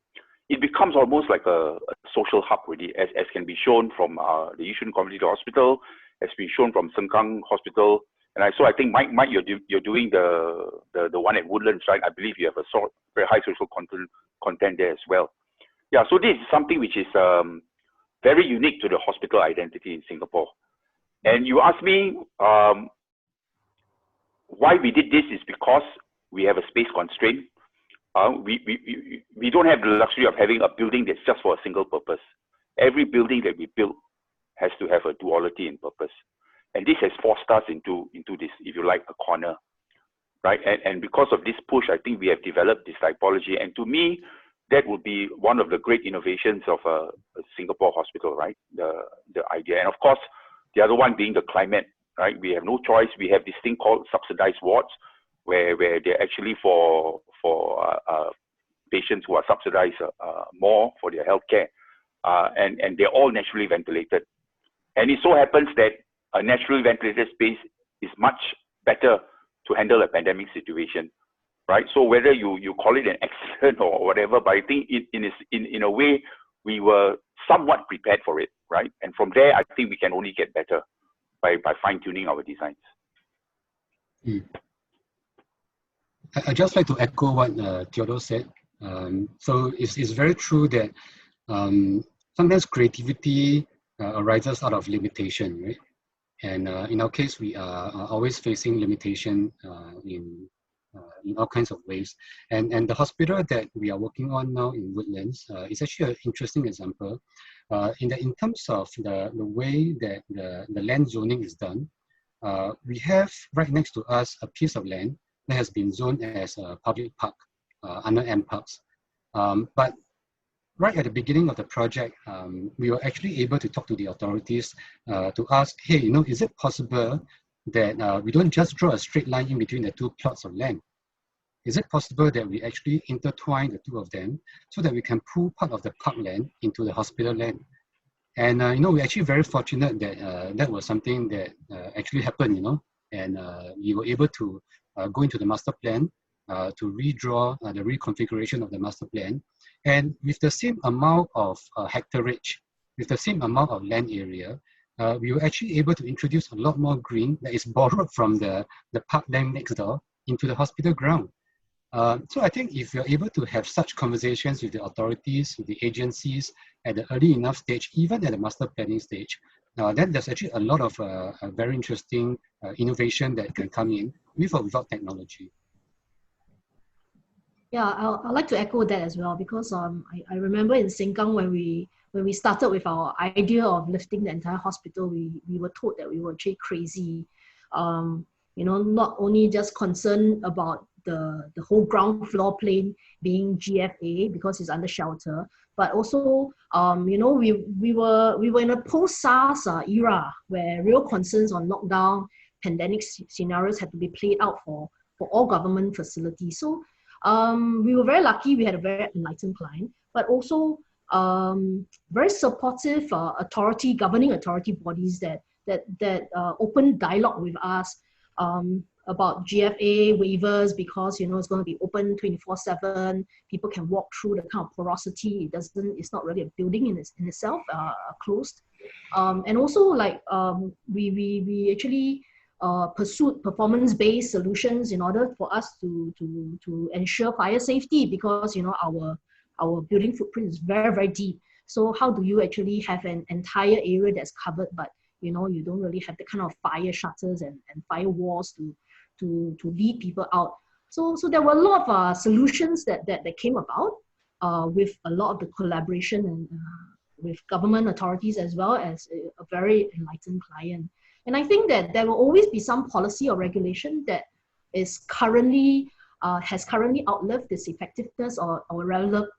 It becomes almost like a social hub, really, as can be shown from the Yishun Community Hospital, as been shown from Sengkang Hospital. And I think, Mike, you're doing the one at Woodlands, right? I believe you have a very high social content there as well. Yeah, so this is something which is very unique to the hospital identity in Singapore. And you ask me why we did this is because we have a space constraint. We don't have the luxury of having a building that's just for a single purpose. Every building that we build has to have a duality in purpose. And this has forced us into this, if you like, a corner, right? And because of this push, I think we have developed this typology. And to me, that would be one of the great innovations of a Singapore hospital, right? The idea. And of course, the other one being the climate, right? We have no choice. We have this thing called subsidized wards, where they're actually for patients who are subsidized more for their healthcare, and they're all naturally ventilated. And it so happens that a naturally ventilated space is much better to handle a pandemic situation, right? So whether you call it an accident or whatever, but I think in a way we were somewhat prepared for it, right? And from there, I think we can only get better by fine-tuning our designs. I'd just like to echo what Theodore said. So it's very true that sometimes creativity arises out of limitation, right? And in our case, we are always facing limitation in all kinds of ways. And the hospital that we are working on now in Woodlands is actually an interesting example. In terms of the way that the land zoning is done, we have right next to us a piece of land that has been zoned as a public park under MParks. But right at the beginning of the project, we were actually able to talk to the authorities to ask, hey, you know, is it possible that we don't just draw a straight line in between the two plots of land? Is it possible that we actually intertwine the two of them so that we can pull part of the park land into the hospital land? And, you know, we're actually very fortunate that that was something that actually happened, you know, and we were able to go into the master plan to redraw the reconfiguration of the master plan. And with the same amount of hectareage, with the same amount of land area, we were actually able to introduce a lot more green that is borrowed from the park land next door into the hospital ground. So I think if you're able to have such conversations with the authorities, with the agencies at the early enough stage, even at the master planning stage, then there's actually a lot of a very interesting innovation that can come in with or without technology. Yeah, I'd like to echo that as well, because I remember in Sengkang when we started with our idea of lifting the entire hospital, we were told that we were actually crazy. You know, not only just concerned about the whole ground floor plane being GFA because it's under shelter, but also you know, we were in a post-SARS era where real concerns on lockdown, pandemic scenarios had to be played out for all government facilities. So we were very lucky. We had a very enlightened client, but also very supportive governing authority bodies that open dialogue with us about GFA waivers, because, you know, it's going to be open 24/7. People can walk through the kind of porosity. It's not really a building in itself, closed. And also, like, we actually pursued performance-based solutions in order for us to ensure fire safety, because, you know, our building footprint is very, very deep. So how do you actually have an entire area that's covered, but, you know, you don't really have the kind of fire shutters and fire walls to lead people out. So there were a lot of solutions that came about with a lot of the collaboration and with government authorities, as well as a very enlightened client. And I think that there will always be some policy or regulation that is currently has currently outlived its effectiveness or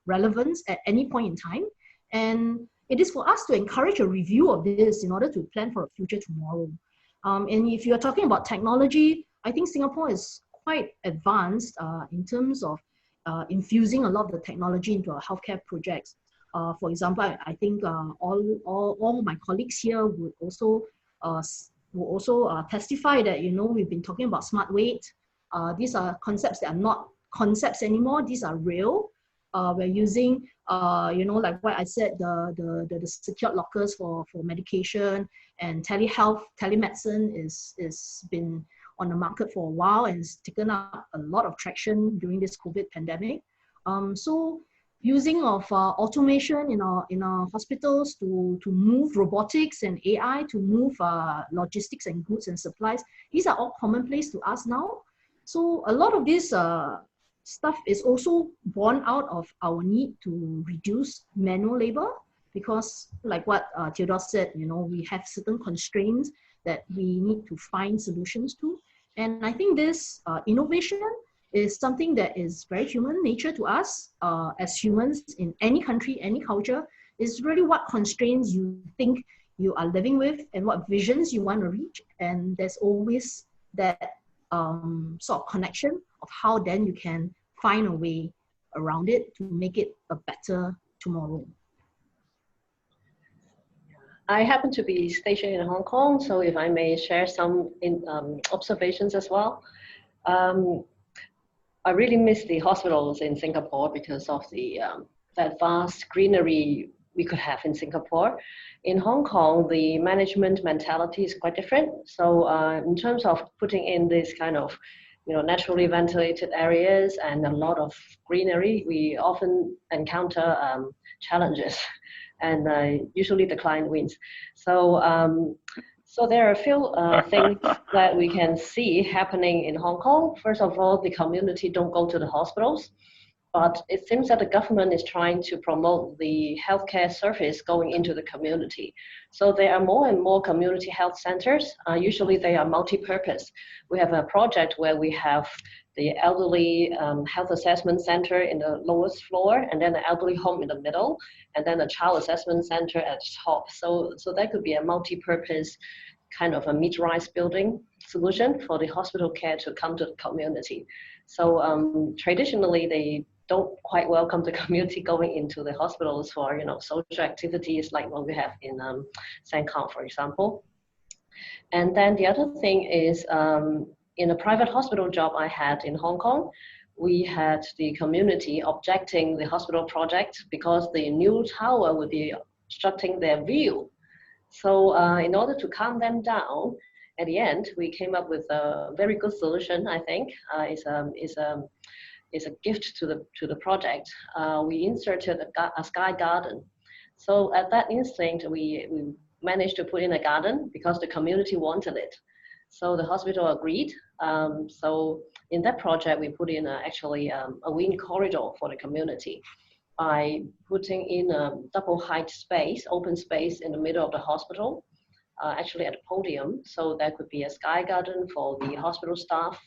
relevance at any point in time. And it is for us to encourage a review of this in order to plan for a future tomorrow. And if you're talking about technology, I think Singapore is quite advanced in terms of infusing a lot of the technology into our healthcare projects. For example, I think all my colleagues here would also testify that, you know, we've been talking about smart weight. These are concepts that are not concepts anymore. These are real. We're using, you know, like what I said, the secured lockers for medication, and telehealth, telemedicine is been on the market for a while and it's taken up a lot of traction during this COVID pandemic. So using of automation in our hospitals to move robotics and AI to move logistics and goods and supplies, these are all commonplace to us now. So a lot of this stuff is also born out of our need to reduce manual labor, because like what Theodore said, you know, we have certain constraints that we need to find solutions to. And I think this innovation is something that is very human nature to us as humans in any country, any culture. Is really what constraints you think you are living with and what visions you want to reach. And there's always that sort of connection of how then you can find a way around it to make it a better tomorrow. I happen to be stationed in Hong Kong, so if I may share some observations as well. I really miss the hospitals in Singapore because of the that vast greenery we could have in Singapore. In Hong Kong, the management mentality is quite different. So in terms of putting in this kind of, you know, naturally ventilated areas and a lot of greenery, we often encounter challenges, and usually the client wins. So so there are a few things that we can see happening in Hong Kong. First of all, the community don't go to the hospitals, but it seems that the government is trying to promote the healthcare service going into the community. So there are more and more community health centers. Usually they are multi-purpose. We have a project where we have the elderly health assessment center in the lowest floor, and then the elderly home in the middle, and then a child assessment center at the top. So that could be a multi-purpose kind of a mid-rise building solution for the hospital care to come to the community. So traditionally, they don't quite welcome the community going into the hospitals for, you know, social activities like what we have in Sengkang, for example. And then the other thing is, in a private hospital job I had in Hong Kong, we had the community objecting the hospital project because the new tower would be obstructing their view. So in order to calm them down, at the end, we came up with a very good solution, I think. Is a gift to the project. We inserted a sky garden. So at that instinct, we managed to put in a garden because the community wanted it. So the hospital agreed. So in that project, we put in actually a wind corridor for the community by putting in a double height space, open space in the middle of the hospital, actually at the podium. So there could be a sky garden for the hospital staff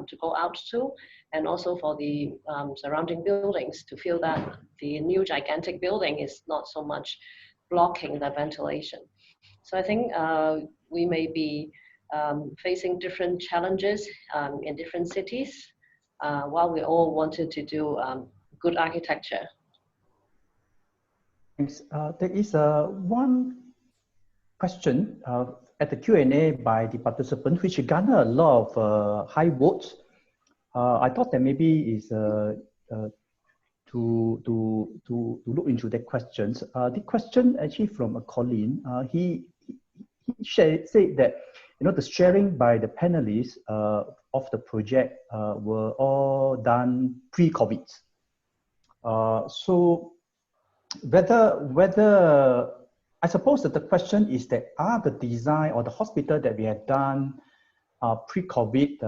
to go out to, and also for the surrounding buildings to feel that the new gigantic building is not so much blocking the ventilation. So I think we may be facing different challenges in different cities while we all wanted to do good architecture. Thanks. There is one question at the Q&A by the participant, which garnered a lot of high votes. I thought that maybe is to look into the questions. The question actually from a Colin, he said that, you know, the sharing by the panelists of the project were all done pre-COVID. So whether I suppose that the question is that are the design or the hospital that we have done pre-COVID,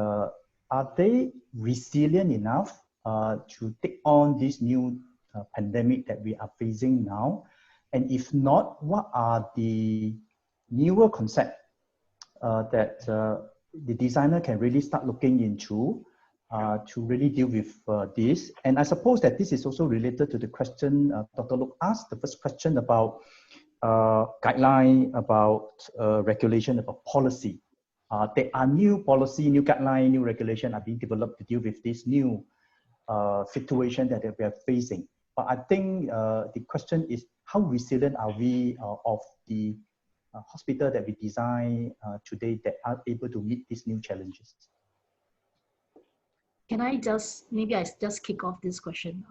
are they resilient enough to take on this new pandemic that we are facing now? And if not, what are the newer concepts that the designer can really start looking into to really deal with this? And I suppose that this is also related to the question Dr. Look asked, the first question about guideline, about regulation, about policy. There are new policy, new guideline, new regulation are being developed to deal with this new situation that we are facing. but I think the question is how resilient are we of the hospital that we design today that are able to meet these new challenges? Can I maybe I just kick off this question?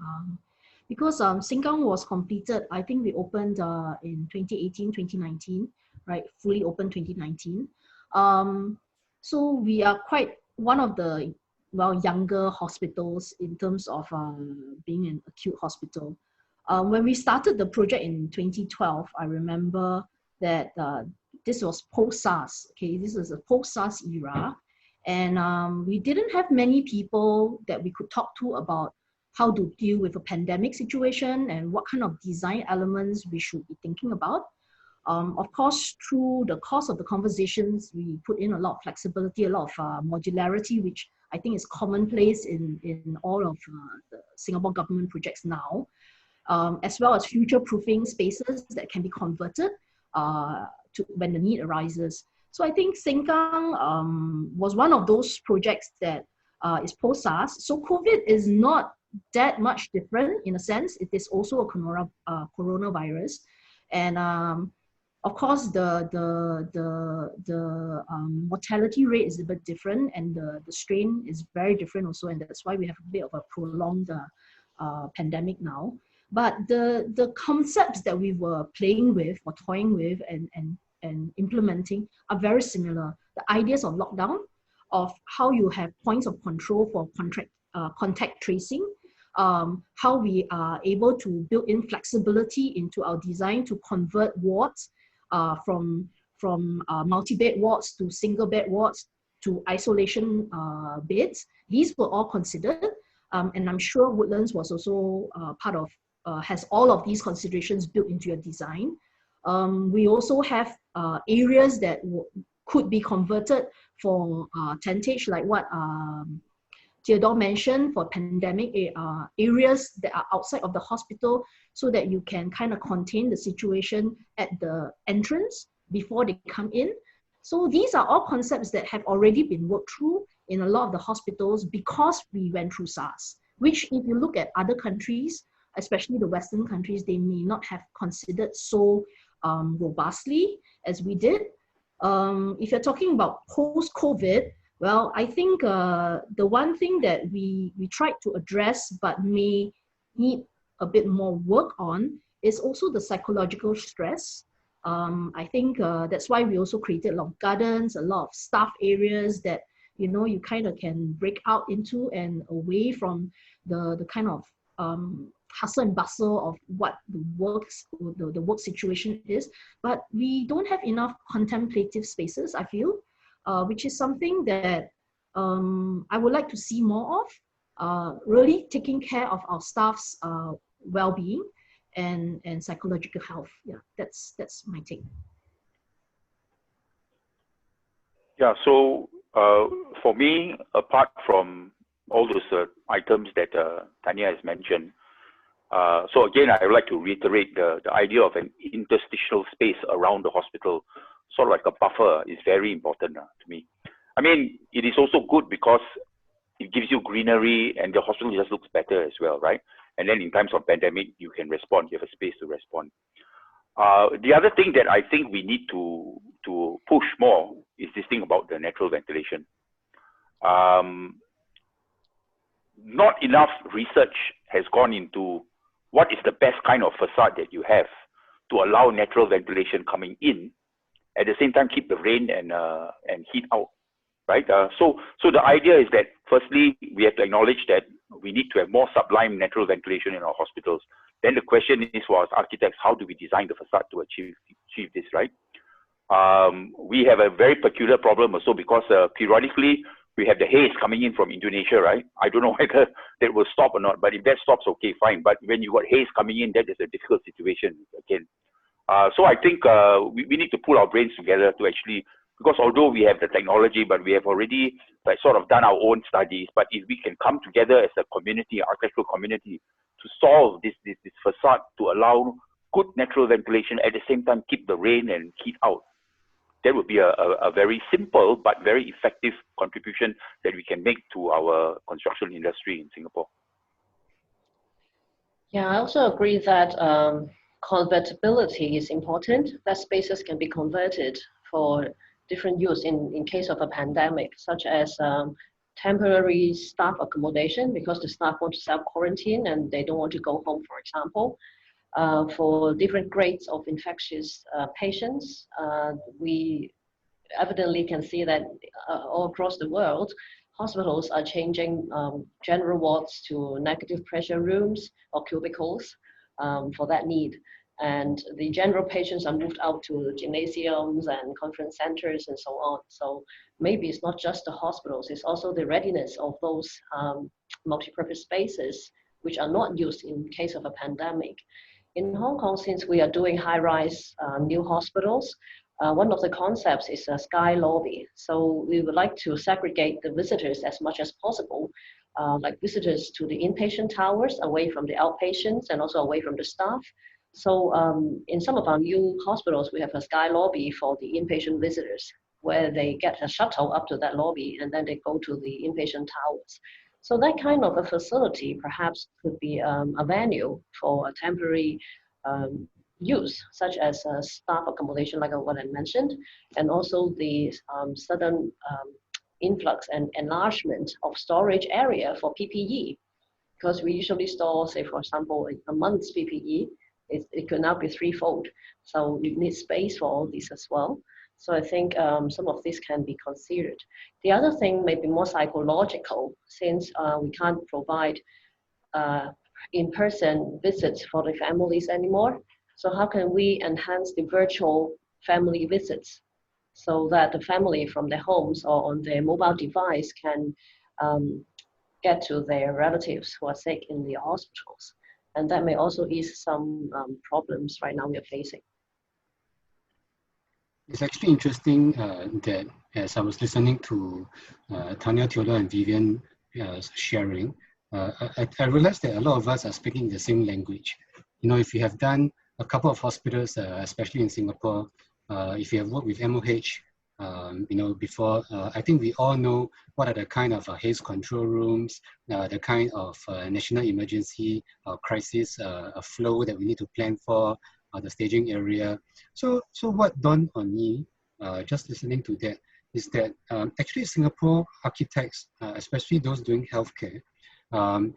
Because Sengkang was completed, I think we opened in 2018, 2019, right? Fully open 2019. So we are quite one of the younger hospitals in terms of being an acute hospital. When we started the project in 2012, I remember that this was post-SARS. Okay, this is a post-SARS era, and we didn't have many people that we could talk to about how to deal with a pandemic situation and what kind of design elements we should be thinking about. Of course, through the course of the conversations, we put in a lot of flexibility, a lot of modularity, which I think is commonplace in all of the Singapore government projects now, as well as future-proofing spaces that can be converted to when the need arises. So I think Sengkang was one of those projects that is post-SARS. So COVID is not that much different in a sense. It is also a coronavirus, and of course the mortality rate is a bit different, and the strain is very different also, and that's why we have a bit of a prolonged pandemic now. But the concepts that we were playing with or toying with and implementing are very similar. The ideas of lockdown, of how you have points of control for contact tracing, how we are able to build in flexibility into our design to convert wards from multi-bed wards to single-bed wards to isolation beds. These were all considered, and I'm sure Woodlands was also part of, has all of these considerations built into your design. We also have areas that could be converted for tentage, like what Theodore mentioned, for pandemic areas that are outside of the hospital, so that you can kind of contain the situation at the entrance before they come in. So these are all concepts that have already been worked through in a lot of the hospitals because we went through SARS, which if you look at other countries, especially the Western countries, they may not have considered so robustly as we did. If you're talking about post-COVID, well, I think the one thing that we tried to address but may need a bit more work on is also the psychological stress. I think that's why we also created a lot of gardens, a lot of staff areas that, you know, you kind of can break out into and away from the kind of hustle and bustle of what the work situation is. But we don't have enough contemplative spaces, I feel, which is something that I would like to see more of, really taking care of our staff's well-being and psychological health. Yeah, that's my take. Yeah, so for me, apart from all those items that Tanya has mentioned, so again, I would like to reiterate the idea of an interstitial space around the hospital, sort of like a buffer, is very important to me. I mean, it is also good because it gives you greenery and the hospital just looks better as well, right? And then in times of pandemic, you can respond, you have a space to respond. The other thing that I think we need to push more is this thing about the natural ventilation. Not enough research has gone into what is the best kind of facade that you have to allow natural ventilation coming in, at the same time keep the rain and heat out, right? So the idea is that firstly, we have to acknowledge that we need to have more sublime natural ventilation in our hospitals. Then the question is, for us architects, how do we design the facade to achieve this, right? We have a very peculiar problem also because periodically we have the haze coming in from Indonesia, right? I don't know whether that will stop or not, but if that stops, okay, fine. But when you got haze coming in, that is a difficult situation again. So I think we need to pull our brains together to actually, because although we have the technology, but we have already like sort of done our own studies, but if we can come together as a community, architectural community, to solve this facade to allow good natural ventilation, at the same time keep the rain and heat out, that would be a very simple but very effective contribution that we can make to our construction industry in Singapore. Yeah, I also agree that convertibility is important, that spaces can be converted for different use in case of a pandemic, such as temporary staff accommodation because the staff want to self-quarantine and they don't want to go home, for example. For different grades of infectious patients, we evidently can see that all across the world, hospitals are changing general wards to negative pressure rooms or cubicles for that need. And the general patients are moved out to gymnasiums and conference centers and so on. So maybe it's not just the hospitals, it's also the readiness of those multi-purpose spaces which are not used in case of a pandemic. In Hong Kong, since we are doing high-rise new hospitals, one of the concepts is a sky lobby. So we would like to segregate the visitors as much as possible, like visitors to the inpatient towers away from the outpatients and also away from the staff. So in some of our new hospitals, we have a sky lobby for the inpatient visitors where they get a shuttle up to that lobby and then they go to the inpatient towers. So that kind of a facility perhaps could be a venue for a temporary use, such as staff accommodation, like what I mentioned, and also the sudden influx and enlargement of storage area for PPE, because we usually store, say, for example, a month's PPE. It could now be threefold. So you need space for all these as well. So I think some of this can be considered. The other thing may be more psychological, since we can't provide in-person visits for the families anymore. So how can we enhance the virtual family visits so that the family from their homes or on their mobile device can get to their relatives who are sick in the hospitals? And that may also ease some problems right now we are facing. It's actually interesting that as I was listening to Tanya, Theodore, and Vivian sharing, I realized that a lot of us are speaking the same language. You know, if you have done a couple of hospitals, especially in Singapore, if you have worked with MOH, you know, before, I think we all know what are the kind of haze control rooms, the kind of national emergency crisis flow that we need to plan for, the staging area. So what dawned on me, just listening to that, is that actually Singapore architects, especially those doing healthcare,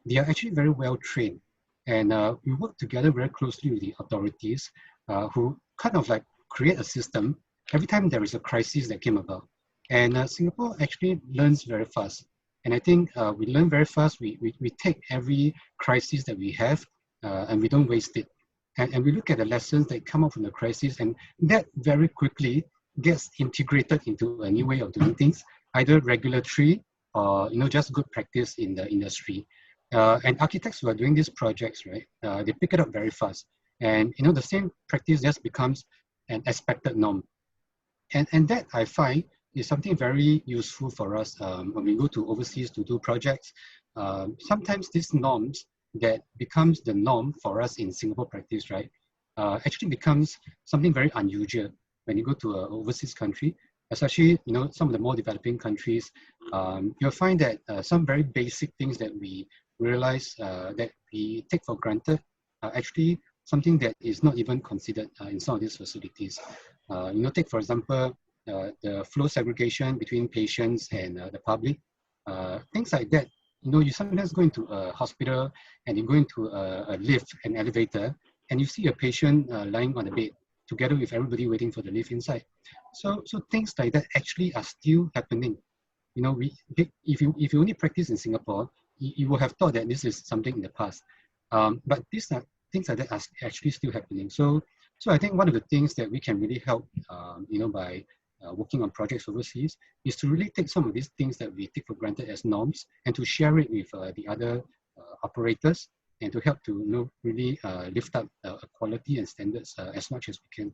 they are actually very well trained. And we work together very closely with the authorities who kind of like create a system every time there is a crisis that came about. And Singapore actually learns very fast. And I think we learn very fast. We take every crisis that we have and we don't waste it. And we look at the lessons that come up from the crisis, and that very quickly gets integrated into a new way of doing things, either regulatory or just good practice in the industry. And architects who are doing these projects, right, they pick it up very fast. And the same practice just becomes an expected norm. And that I find is something very useful for us when we go to overseas to do projects. Sometimes these norms that becomes the norm for us in Singapore practice, right, actually becomes something very unusual when you go to an overseas country, especially some of the more developing countries. You'll find that some very basic things that we realize that we take for granted are actually something that is not even considered in some of these facilities. Take for example the flow segregation between patients and the public, things like that. You sometimes go into a hospital and you go into a lift, an elevator, and you see a patient lying on the bed together with everybody waiting for the lift inside. So things like that actually are still happening. If you only practice in Singapore, you will have thought that this is something in the past. But these are things like that are actually still happening. So I think one of the things that we can really help, by working on projects overseas, is to really take some of these things that we take for granted as norms and to share it with the other operators, and to help to really lift up quality and standards as much as we can.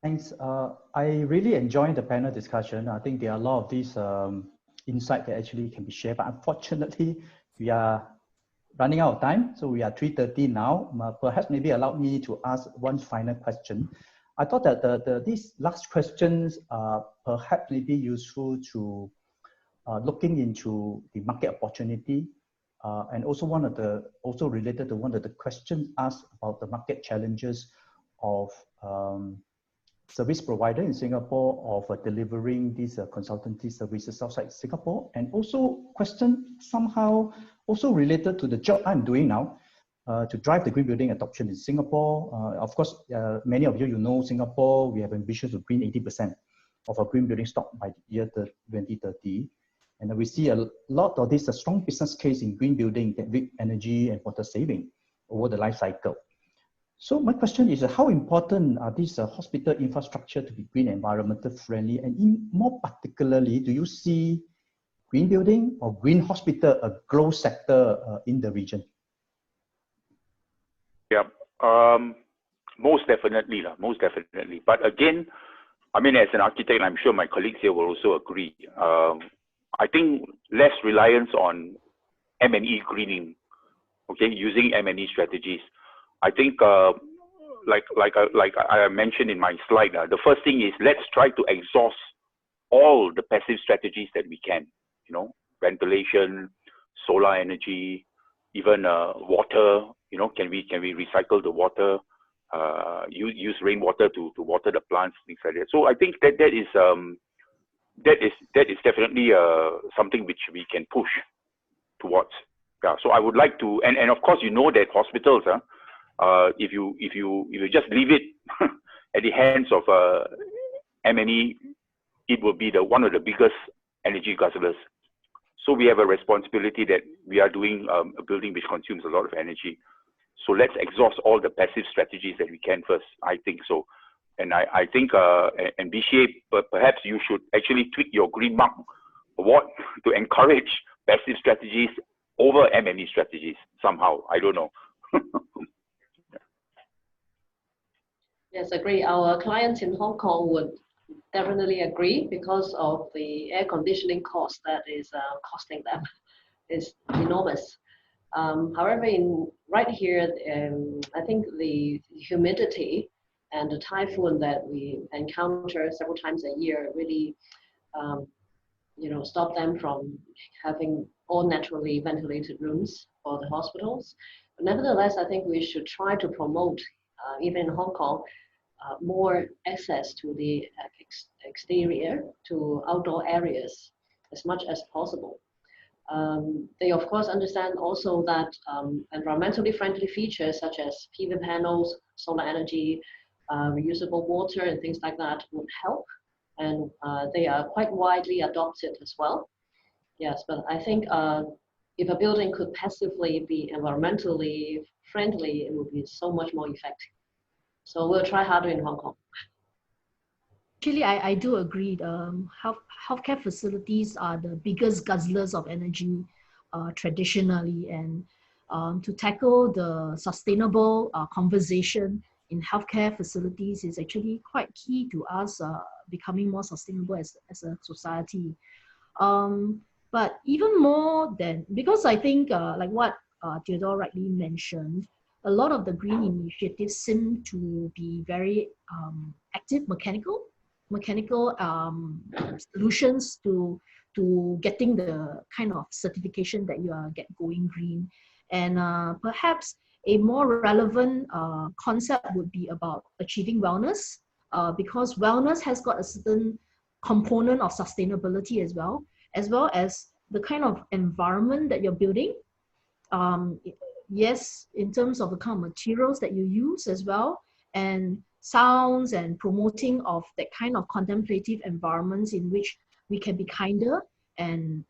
Thanks. I really enjoyed the panel discussion. I think there are a lot of these insights that actually can be shared, but unfortunately we are running out of time. So we are 3:30 now. Perhaps maybe allow me to ask one final question. I thought that these last questions are perhaps maybe useful to looking into the market opportunity And also related to one of the questions asked about the market challenges of service provider in Singapore of delivering these consultancy services outside Singapore, and also question somehow also related to the job I'm doing now to drive the green building adoption in Singapore. Of course, many of you know Singapore, we have ambition to green 80% of our green building stock by the year 2030. And we see a lot of this strong business case in green building that with energy and water saving over the life cycle. So my question is, how important are these hospital infrastructure to be green, environmental friendly, and more particularly, do you see green building or green hospital a growth sector in the region? Yeah, most definitely. But again, I mean, as an architect, I'm sure my colleagues here will also agree. I think less reliance on M&E greening, okay, using M&E strategies. I think, like I mentioned in my slide, the first thing is let's try to exhaust all the passive strategies that we can. You know, ventilation, solar energy, even water. You know, can we recycle the water? Use rainwater to water the plants, things like that. So I think that is definitely something which we can push towards. Yeah. So I would like to, and of course, you know that hospitals, if you just leave it at the hands of M&E, it will be one of the biggest energy guzzlers. So we have a responsibility that we are doing a building which consumes a lot of energy. So let's exhaust all the passive strategies that we can first. I think so. And I think, and BCA, perhaps you should actually tweak your Green Mark award to encourage passive strategies over M&E strategies somehow. I don't know. Yes, agree. Our clients in Hong Kong would definitely agree because of the air conditioning cost that is costing them is enormous. However, right here, I think the humidity and the typhoon that we encounter several times a year really, stop them from having all naturally ventilated rooms for the hospitals. But nevertheless, I think we should try to promote, even in Hong Kong, more access to the exterior, to outdoor areas as much as possible. They of course understand also that environmentally friendly features such as PV panels, solar energy, reusable water and things like that would help, and they are quite widely adopted as well. Yes, but I think if a building could passively be environmentally friendly, it would be so much more effective. So we'll try harder in Hong Kong. Actually, I do agree. Healthcare facilities are the biggest guzzlers of energy traditionally, and to tackle the sustainable conversation in healthcare facilities is actually quite key to us becoming more sustainable as a society. But even more than, because I think like what Theodore rightly mentioned, a lot of the green initiatives seem to be very active mechanical solutions to getting the kind of certification that you are going green. And perhaps a more relevant concept would be about achieving wellness, because wellness has got a certain component of sustainability as well as the kind of environment that you're building. Yes, in terms of the kind of materials that you use as well, and sounds and promoting of that kind of contemplative environments in which we can be kinder and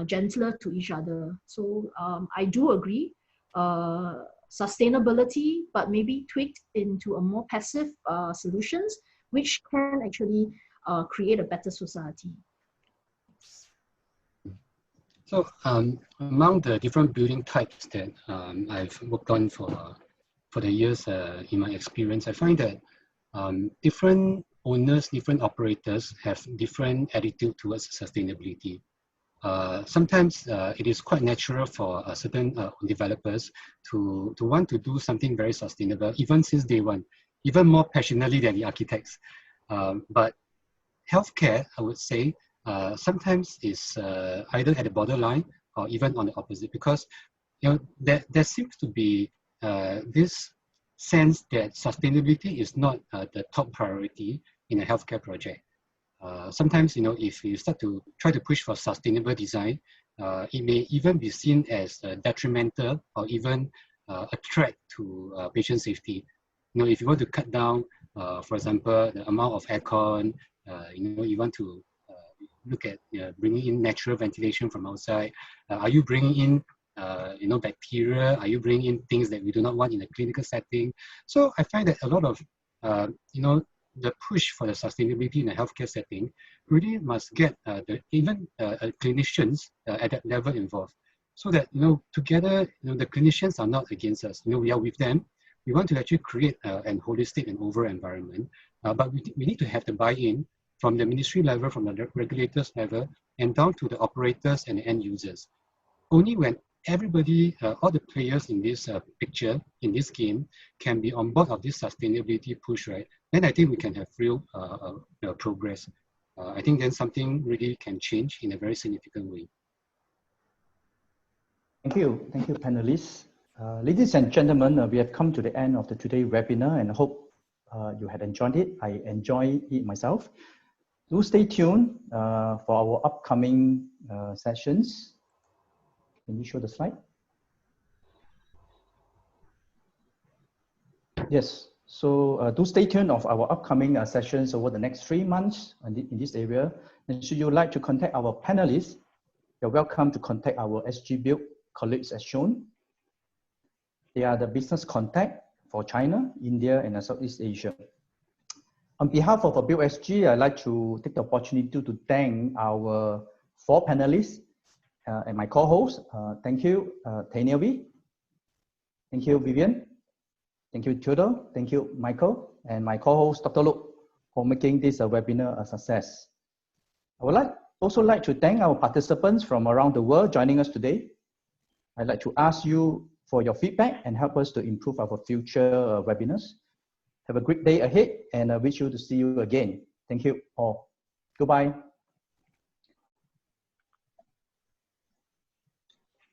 gentler to each other. So I do agree, sustainability, but maybe tweaked into a more passive solutions, which can actually create a better society. So among the different building types that I've worked on for the years in my experience, I find that different owners, different operators have different attitude towards sustainability. Sometimes it is quite natural for certain developers to want to do something very sustainable, even since day one, even more passionately than the architects. But healthcare, I would say, sometimes is either at the borderline or even on the opposite, because there seems to be this sense that sustainability is not the top priority in a healthcare project. Sometimes, if you start to try to push for sustainable design, it may even be seen as detrimental or even a threat to patient safety. If you want to cut down, for example, the amount of aircon, you want to look at bringing in natural ventilation from outside. Are you bringing in bacteria? Are you bringing in things that we do not want in a clinical setting? So I find that a lot of, the push for the sustainability in a healthcare setting really must get even clinicians at that level involved, so that together the clinicians are not against us. We are with them. We want to actually create an holistic and overall environment, but we need to have the buy-in from the ministry level, from the regulators level, and down to the operators and the end users. Only when everybody, all the players in this picture, in this game, can be on board of this sustainability push, right? Then I think we can have real progress. I think then something really can change in a very significant way. Thank you, panelists. Ladies and gentlemen, we have come to the end of today's webinar, and I hope you had enjoyed it. I enjoyed it myself. Do stay tuned for our upcoming sessions. Can you show the slide? Yes, so do stay tuned of our upcoming sessions over the next 3 months in this area. And should you like to contact our panelists, you're welcome to contact our SG Build colleagues as shown. They are the business contact for China, India, and Southeast Asia. On behalf of Build SG, I'd like to take the opportunity to thank our 4 panelists and my co-host. Thank you, Tainiavi. Thank you, Vivian. Thank you, Theodore. Thank you, Michael. And my co-host, Dr. Look, for making this webinar a success. I would also like to thank our participants from around the world joining us today. I'd like to ask you for your feedback and help us to improve our future webinars. Have a great day ahead, and I wish you to see you again. Thank you all. Goodbye.